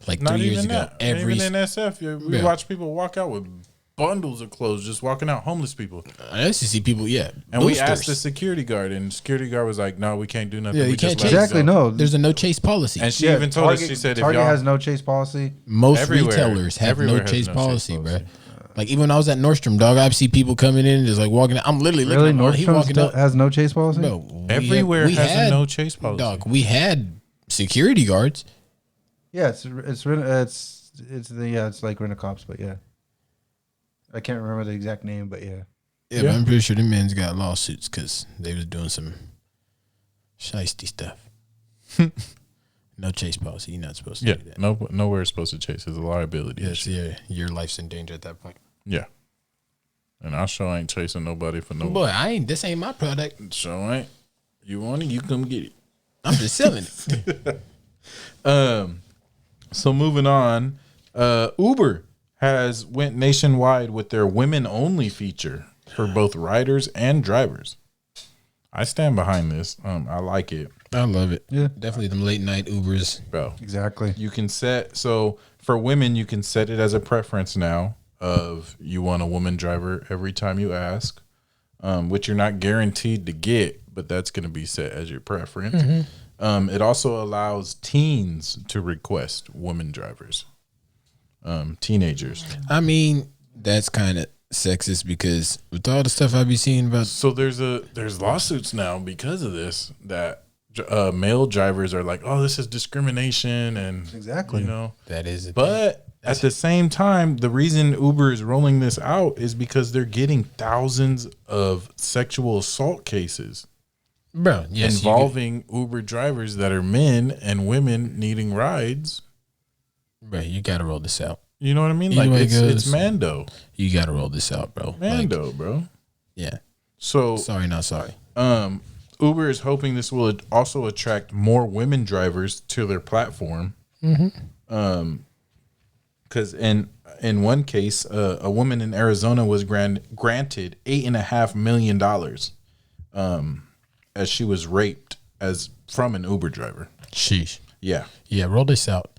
Like Not 3 years even ago. that. Every Even in SF, we Yeah. watch people walk out with bundles of clothes, just walking out, homeless people. I used to see people, And we boosters. asked the security guard, and the security guard was like, "No, we can't do nothing. Yeah, we you can't just let chase. them Exactly. go." No. There's a no chase policy. And she even told us, she said, "If Target y'all has no chase policy. Most everywhere- retailers have everywhere no has chase no chase policy, bro. policy. Like even when I was at Nordstrom, dog, I see people coming in and just like walking out. I'm literally looking Really, at him. He Nordstrom walking up. has no chase policy. Bro, Everywhere has a no chase policy. Dog, we had security guards. Yeah, it's like rent a cops, but yeah, I can't remember the exact name, but yeah. Yeah, but I'm pretty sure them men's got lawsuits because they was doing some shiesty stuff. No chase policy. You're not supposed to Yeah, do that. nowhere is supposed to chase. It's a liability Yes, issue. yeah, your life's in danger at that point. Yeah. And I sure ain't chasing nobody for no. Boy, this ain't my product. Sure ain't. You want it, you come get it. I'm just selling it. So moving on, Uber has went nationwide with their women only feature for both riders and drivers. I stand behind this. I like it, I love it. Yeah. Definitely them late night Ubers. bro. Exactly. You can set, so for women, you can set it as a preference now of you want a woman driver every time you ask, which you're not guaranteed to get, but that's going to be set as your preference. It also allows teens to request women drivers, teenagers. I mean, that's kind of sexist because with all the stuff I be seeing about, So there's lawsuits now because of this that male drivers are like, oh, this is discrimination, and Exactly. you know. that is it. But at the same time, the reason Uber is rolling this out is because they're getting thousands of sexual assault cases Bro, yes, involving Uber drivers that are men and women needing rides. bro, you gotta roll this out. You know what I mean? You Like know it it's goes. Mando. You gotta roll this out, bro. Like, Mando, bro. yeah. So Sorry, not sorry. Uber is hoping this will also attract more women drivers to their platform. Because in one case, a woman in Arizona was granted $8.5 million as she was raped from an Uber driver. Sheesh. Yeah, Yeah, roll this out.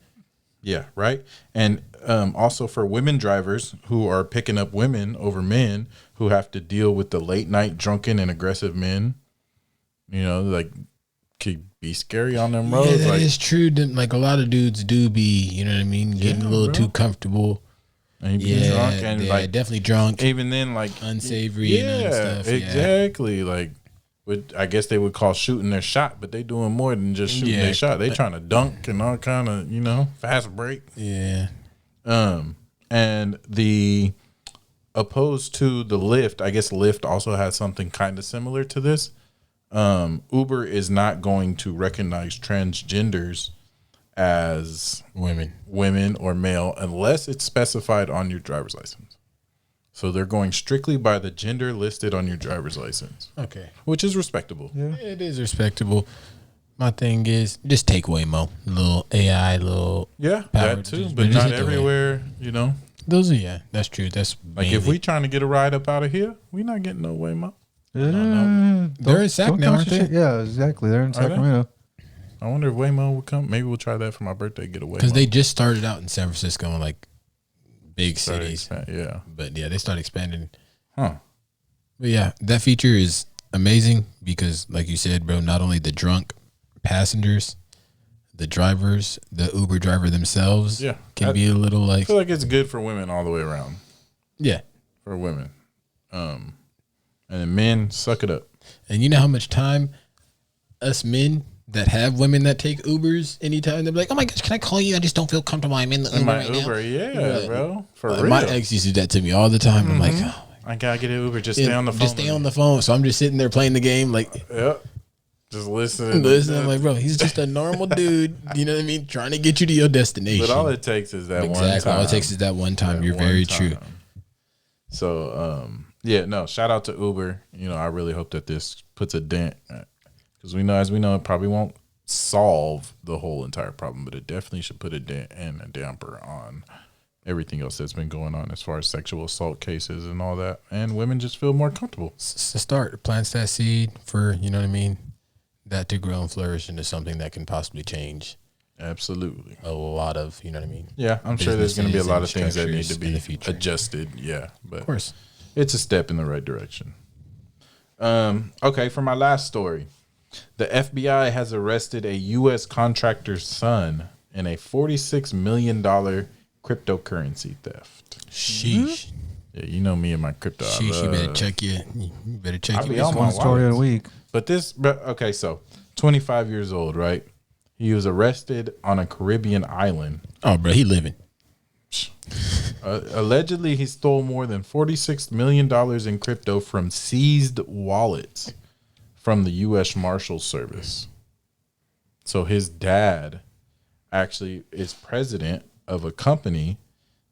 yeah, right. And also for women drivers who are picking up women over men who have to deal with the late night drunken and aggressive men. You know, like could be scary on them Yeah, roads. that Like, is true. Like a lot of dudes do be, you know what I mean, getting a little too comfortable. and you be drunk and like definitely drunk, even then like unsavory, and stuff. Exactly. Like, I guess they would call shooting their shot, but they doing more than just shooting their shot. They trying to dunk and all kind of fast break. Yeah. And the opposed to the Lyft, I guess Lyft also has something kind of similar to this. Uber is not going to recognize transgenders as women or male unless it's specified on your driver's license. So they're going strictly by the gender listed on your driver's license. Okay. Which is respectable. Yeah. It is respectable. My thing is just take Waymo, little AI, little that too, but not everywhere. Those are that's true. That's like if we trying to get a ride up out of here, we not getting no Waymo. They're in Sac now, aren't they? Yeah, exactly. They're in Sacramento. I wonder if Waymo will come. Maybe we'll try that for my birthday. Get a Waymo because they just started out in San Francisco and like big cities. Yeah, but they started expanding. Huh? But yeah, that feature is amazing because, like you said, bro, not only the drunk passengers, the drivers, the Uber driver themselves, can be a little like. I feel like it's good for women all the way around. Yeah, for women, and then men suck it up. And you know how much time us men that have women that take Ubers anytime they're like, oh my gosh, can I call you? I just don't feel comfortable. I'm in the Uber right now. Yeah, bro. For real. My ex used to do that to me all the time. I'm like, oh, I gotta get an Uber. Just stay on the phone. Just stay on the phone. So I'm just sitting there playing the game, like, just listening. I'm like, bro, he's just a normal dude. You know what I mean? Trying to get you to your destination. But all it takes is that one time. All it takes is that one time. You're very true. So, shout out to Uber. I really hope that this puts a dent. Because as we know, it probably won't solve the whole entire problem, but it definitely should put a dent and a damper on everything else that's been going on as far as sexual assault cases and all that. And women just feel more comfortable. It's the start. It plants that seed for, you know what I mean, that to grow and flourish into something that can possibly change. Absolutely. A lot of, you know what I mean? Yeah, I'm sure there's going to be a lot of things that need to be adjusted. Yeah, but of course, it's a step in the right direction. Okay, for my last story. The FBI has arrested a U.S. contractor's son in a $46 million cryptocurrency theft. Sheesh. Yeah, you know me and my crypto. Sheesh, you better check your on my story of the week. But so 25 years old, right? He was arrested on a Caribbean island. Oh, bro, he living. Allegedly, he stole more than $46 million in crypto from seized wallets from the U.S. Marshals Service. So his dad actually is president of a company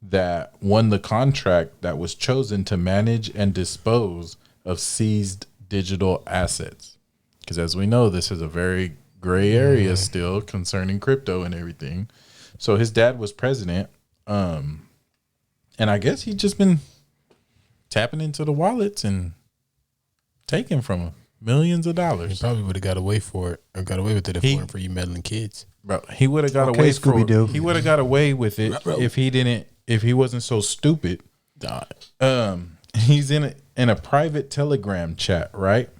that won the contract that was chosen to manage and dispose of seized digital assets. Because as we know, this is a very gray area still concerning crypto and everything. So his dad was president. And I guess he's just been tapping into the wallets and taking from them millions of dollars. He probably would have got away for it or got away with it if it weren't for you meddling kids. Bro, he would have got away He would have got away with it if he wasn't so stupid. He's in a private Telegram chat, right?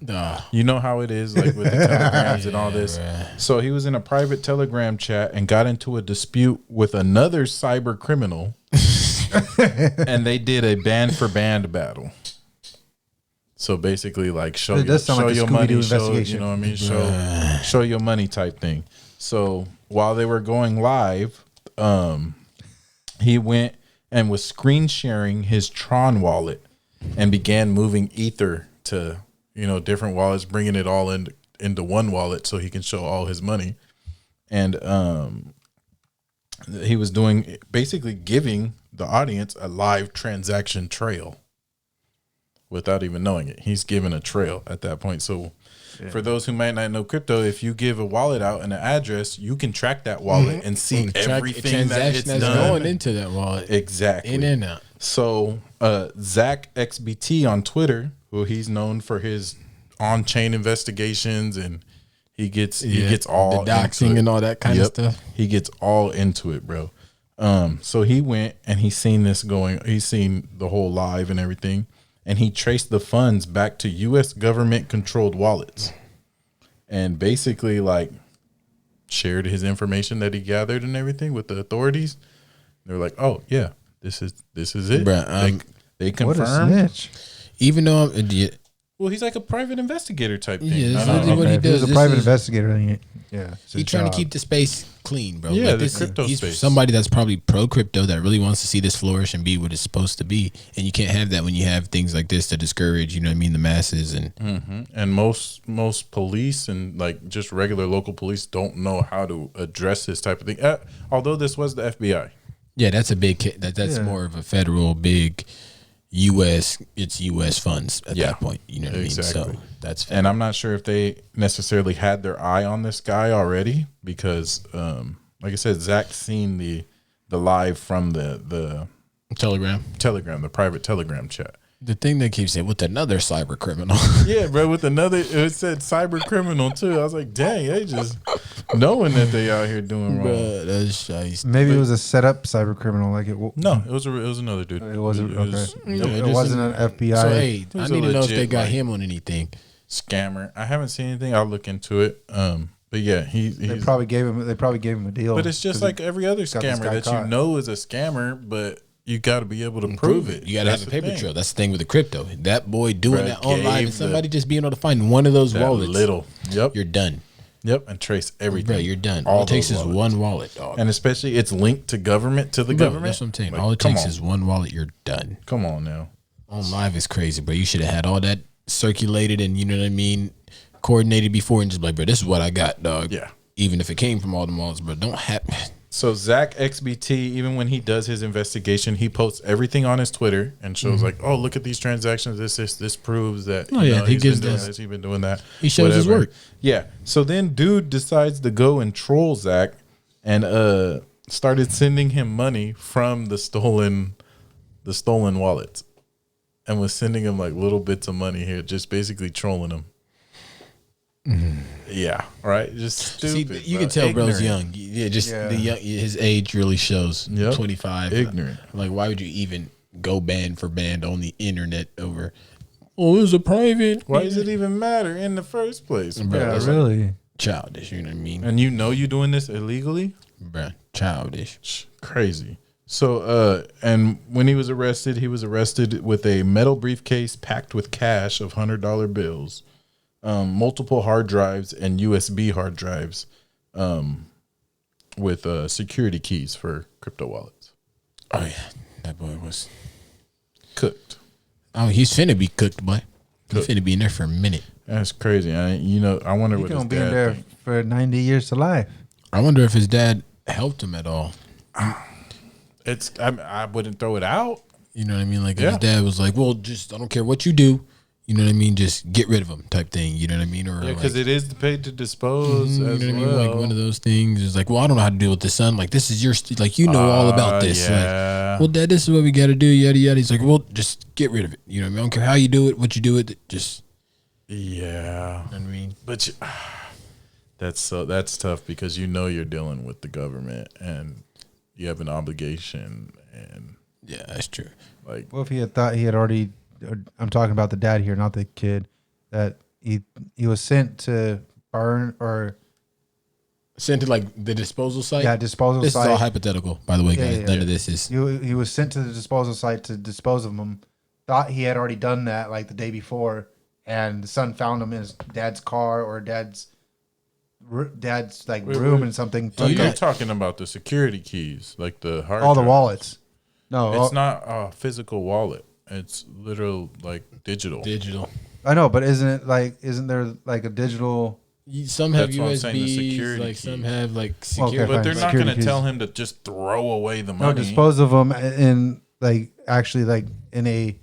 You know how it is, like with the telegrams and all this. Right. So he was in a private Telegram chat and got into a dispute with another cyber criminal, and they did a band for band battle. So basically, like show your money, you know what I mean? Show your money type thing. So while they were going live, he went and was screen sharing his Tron wallet and began moving Ether to, different wallets, bringing it all into one wallet so he can show all his money. And he was basically giving the audience a live transaction trail without even knowing it. He's given a trail at that point. So for those who might not know crypto, if you give a wallet out and an address, you can track that wallet and see everything that it's done. Going into that wallet. Exactly. In and out. So Zach XBT on Twitter, who he's known for his on-chain investigations, and he gets all the doxing and all that kind of stuff. He gets all into it, bro. So he went and he's seen the whole live and everything. And he traced the funds back to U.S. government-controlled wallets. and basically like shared his information that he gathered and everything with the authorities. They're like, "Oh yeah, this is it." Bruh, they What a confirmed. snitch. Even though I'm, Well, he's like a private investigator type thing. Yeah, I that's don't literally know. what he If he was does. a This private is- investigator, then it's He his trying job. to keep the space clean, bro. Yeah, the this crypto he's space. somebody that's probably pro crypto that really wants to see this flourish and be what it's supposed to be. And you can't have that when you have things like this to discourage, you know what I mean, the masses. And And most police and like just regular local police don't know how to address this type of thing. Although this was the FBI. yeah, that's a big that's Yeah. more of a federal big U.S. It's U.S. funds at Yeah, that point. You know what I mean? exactly. So that's And I'm not sure if they necessarily had their eye on this guy already because, like I said, Zach seen the live from the Telegram. Telegram, the private Telegram chat. The thing that keeps saying with another cyber criminal. Yeah, bro. With another, it said cyber criminal too. I was like, dang, they just knowing that they out here doing wrong. Bruh, that's shiesty. Maybe it was a set up cyber criminal. Like it. No, it was another dude. It wasn't okay. Yeah, It just wasn't an FBI. So hey, It I was need a to know if they legit, got like- him on anything. Scammer. I haven't seen anything. I'll look into it. But yeah, they he's. probably gave him. They probably gave him a deal. But it's just 'cause like every other got this scammer guy that caught. you know is a scammer, but you got to be able to prove it. You got to have That's a the paper thing. trail. That's the thing with the crypto. That boy doing Bruh that online gave and somebody just being able to find one of those That wallets. little. Yep. You're done. Yep. And trace everything. Bro, you're done. All All it takes those is wallets. one wallet, dog. And especially it's linked to government, to the Bro, government. that's what I'm saying. Like, All it come takes on. is one wallet. You're done. Come on now. On live is crazy, bro. You should have had all that circulated and, you know what I mean, coordinated before and just be like, bro, this is what I got, dog. Yeah. Even if it came from all the wallets, bro, don't have. So Zach XBT, even when he does his investigation, he posts everything on his Twitter and shows like, oh, look at these transactions. This proves that. Oh, yeah, he he's gives been doing that- this. He's been doing that. He shows his work. Yeah. So then, dude decides to go and troll Zach, and started sending him money from the stolen wallets, and was sending him like little bits of money here, just basically trolling him. Yeah. Right. Just See, stupid. you bro. can tell bro's Ignorant. young. Yeah, just Yeah. the young, his age really shows. Yep. 25. Ignorant. Like, why would you even go band for band on the internet over? Oh, it was a private. Why does it even matter in the first place, bro? yeah, that's really. Childish, you know what I mean? And you know you doing this illegally? Bruh, childish. Crazy. So, and when he was arrested with a metal briefcase packed with cash of $100 bills, multiple hard drives and USB hard drives, with security keys for crypto wallets. Oh yeah, that boy was. Cooked. Oh, he's finna be cooked, boy. He's Cooked. finna be in there for a minute. That's crazy. I wonder He's what his gonna be in dad there think. for 90 years to life. I wonder if his dad helped him at all. I wouldn't throw it out. You know what I mean? Like if Yeah. his dad was like, "Well, just I don't care what you do." You know what I mean? Just get rid of him, type thing. You know what I mean? Or Yeah, because like, it is paid to dispose you know as what I mean? well. Like one of those things is like, well, I don't know how to deal with this, son. Like this is your like you know all about this. Yeah. Like, well, Dad, this is what we got to do. Yada yada. He's like, well, just get rid of it. You know what I mean? I don't care how you do it, what you do it. Just Yeah. you know what I mean? But that's tough because you know you're dealing with the government and you have an obligation and Yeah, that's true. like What if he had thought he had already? I'm talking about the dad here, not the kid. That he was sent to burn or Sent to like the disposal site. disposal This site. is all hypothetical, by the way, Yeah, guys. yeah, None yeah. of this is. He was sent to the disposal site to dispose of them. Thought he had already done that like the day before, and the son found him in his dad's car or dad's like room and something. oh, Took you're out talking about the security keys, like the hard all the drive. wallets. No, It's not a physical wallet. It's literal like digital. Digital. I know, but isn't there like a digital? Some have That's what I'm saying, the USBs, security like some keys. have like Okay, security. fine. But they're not Security going to keys. tell him to just throw away the No, money dispose of them in like actually like in a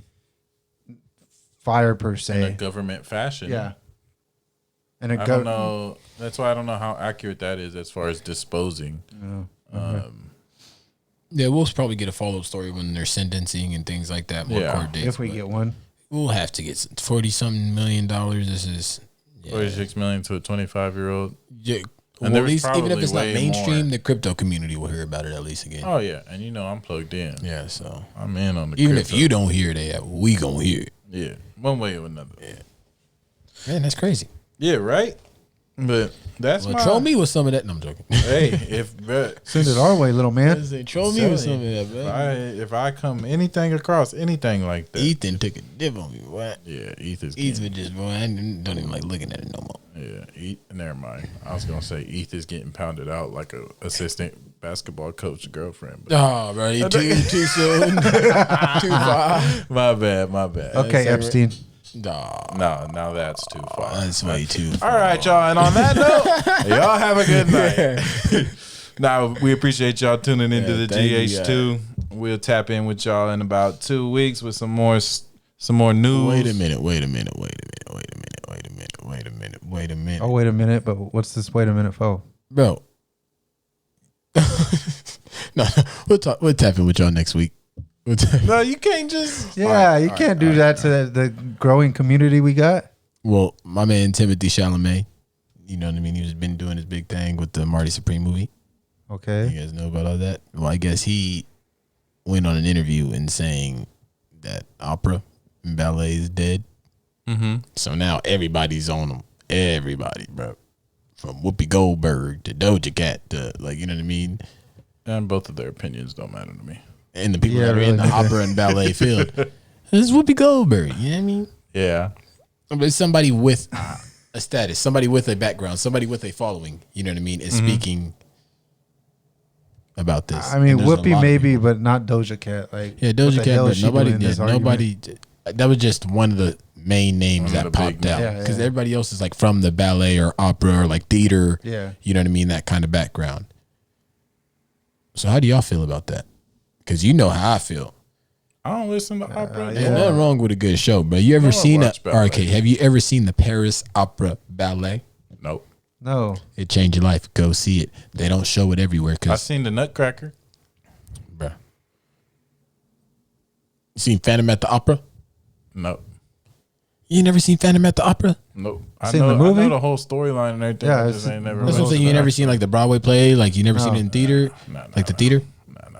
fire per in a se. government fashion. Yeah. And I don't know. That's why I don't know how accurate that is as far as disposing. Yeah, we'll probably get a follow-up story when they're sentencing and things like that. More Yeah. court dates. If we but get one. we'll have to get $40-something million. This is yeah. 46 million to a 25-year-old. Yeah. And Well, there at was least even if probably it's not way mainstream, more. the crypto community will hear about it at least again. Oh yeah, and you know I'm plugged in. Yeah, so I'm in on the even crypto. if you don't hear it, we gonna hear it. yeah, one way or another. Man, that's crazy. Yeah, right. But that's Well, my troll me with some of that. No, I'm joking. Hey, if Send it our way, little man. Troll me with some of that, man. if I come anything across anything like that, Ethan took a dip on me. What? yeah, Ethan's Ethan just, boy, I don't even like looking at it no more. yeah. Never mind. I was gonna say Ethan's getting pounded out like a assistant basketball coach girlfriend. But Oh, bro, you too soon. Too far. my bad. Okay, Epstein. Nah, No, now that's too far. that's way too far. All right, y'all. And on that note, y'all have a good night. Now, we appreciate y'all tuning into the thank you, GH2. We'll tap in with y'all in about 2 weeks with some more news. Wait a minute. Oh, wait a minute, but what's this wait a minute for? Bro. No, we'll tap in with y'all next week. No, you can't just. Yeah, you can't do that to the growing community we got. Well, my man Timothy Chalamet, you know what I mean? He's been doing his big thing with the Marty Supreme movie. Okay. You guys know about all that? Well, I guess he went on an interview and saying that opera and ballet is dead. Mm-hmm. So now everybody's on them. Everybody, bro. From Whoopi Goldberg to Doja Cat to, like, you know what I mean? And both of their opinions don't matter to me. And the people Yeah, that are really in the neither. opera and ballet field. It's Whoopi Goldberg, you know what I mean? Yeah. But it's somebody with a status, somebody with a background, somebody with a following, you know what I mean, is speaking about this. I mean, And there's a lot Whoopi of maybe, people. but not Doja Cat. Like, Yeah, what Doja the Cat, hell but is she doing in this argument? nobody, that was just one of the main names One of that the popped big out. names. Because Yeah. everybody else is like from the ballet or opera or like theater, Yeah. you know what I mean, that kind of background. So how do y'all feel about that? Because you know how I feel. I don't listen to opera. Ain't nothing wrong with a good show, but you ever I seen a watch ballet. RK? Have you ever seen the Paris Opera Ballet? Nope. No. It changed your life. Go see it. They don't show it everywhere I because, seen the Nutcracker. bruh. You seen Phantom at the Opera? Nope. You ain't never seen Phantom at the Opera? Nope. I Seen know, the movie? I know the whole storyline and everything. Yeah, I I've just seen- ain't never. That's what I'm listened saying. You to never that. seen like the Broadway play? Like you never seen it in theater? Like the theater?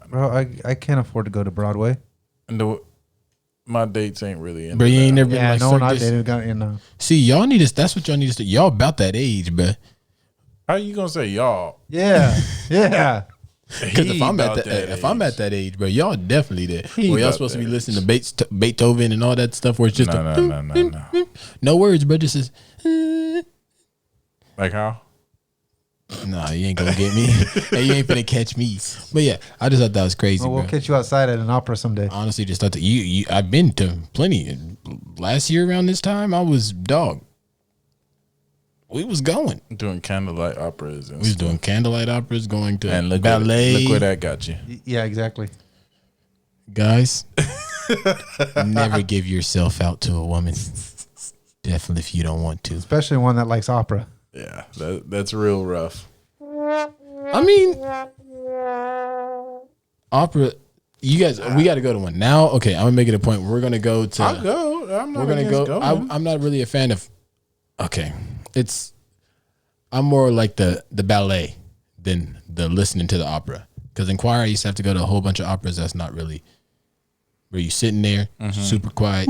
Bro, I can't afford to go to Broadway. And my dates ain't really in. Bro, you ain't never been Yeah, like no one I circus? dated got, you know. See, y'all need to, that's what y'all need to do. Y'all about that age, bruh. How you gonna say y'all? Yeah. Yeah. Because if He I'm about at that, that if I'm age. at that age, bro, y'all definitely there. He Well, y'all about supposed to that be listening to Beethoven and all that stuff where it's just No. no words, bro. Just says, Like how? nah, you ain't gonna get me. Hey, you ain't finna catch me. But yeah, I just thought that was crazy, Well, we'll bro. catch you outside at an opera someday. Honestly, just thought that you I've been to plenty. Last year around this time, I was dog. We was going. Doing candlelight operas and We was stuff. doing candlelight operas, going to And look ballet. Look where that got you. Yeah, exactly. Guys, never give yourself out to a woman. Definitely if you don't want to. Especially one that likes opera. Yeah, that's real rough. I mean, opera. You guys, we got to go to one now. Okay, I'm gonna make it a point. We're gonna go to. I'll go. I'm not We're gonna against go. going. I'm not really a fan of. Okay, I'm more like the ballet than the listening to the opera. Because in choir, I used to have to go to a whole bunch of operas. That's not really where you sitting there, super quiet,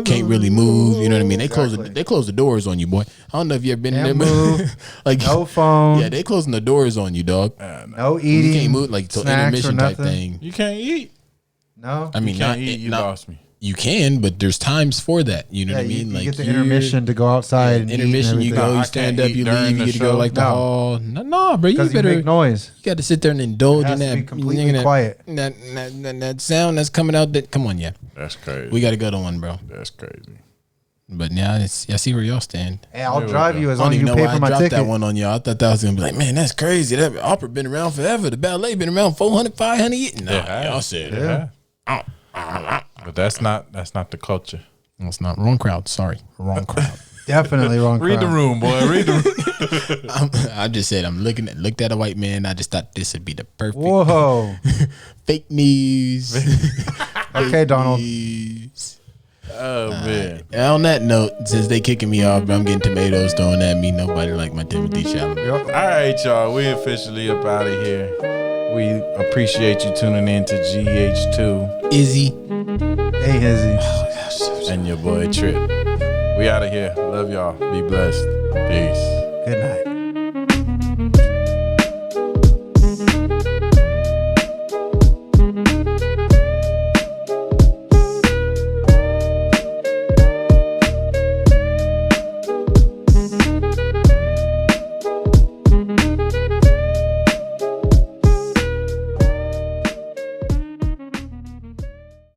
can't really move. You know what I mean? They close the doors on you, boy. I don't know if you ever been Can't in there. move. Like No phone. yeah, they closing the doors on you, dog. No eating. You can't move like to snacks or intermission type nothing. thing. You can't eat. No. I mean, You can't not, eat. You not- lost me. You can, but there's times for that. You know Yeah, what I mean? you get the you're- intermission to go outside. and eat and intermission, you everything. go, I you stand can't up, eat you during leave, you the get to go show. like the No. hall. No, bro, you Because you better. make noise. You got to sit there and indulge It in has to that. be completely that, quiet. That sound that's coming out. That come on, yeah, That's crazy. we got to go to one, bro. That's crazy. But now I see where y'all stand. Hey, I'll There we drive go. you as I long don't as even you know pay why for I my dropped ticket. that one on y'all. I thought that was gonna be like, man, that's crazy. That opera been around forever. The ballet been around 400, 500 years. Nah, Yeah. y'all said it. Yeah. But that's not the culture. That's not wrong crowd. Sorry, wrong crowd. Definitely wrong. Read the crowd. room, boy. Read the room. I just said looked at a white man. I just thought this would be the perfect Whoa. fake news. Okay, Donald. News. Oh man. And on that note, since they kicking me off, I'm getting tomatoes thrown at me. Nobody like my Timothy Chalamet. All right, y'all. We officially up out of here. We appreciate you tuning in to GH2 Izzy. Hey, Hizzy. and your boy Trip. We out of here. Love y'all. Be blessed. Peace.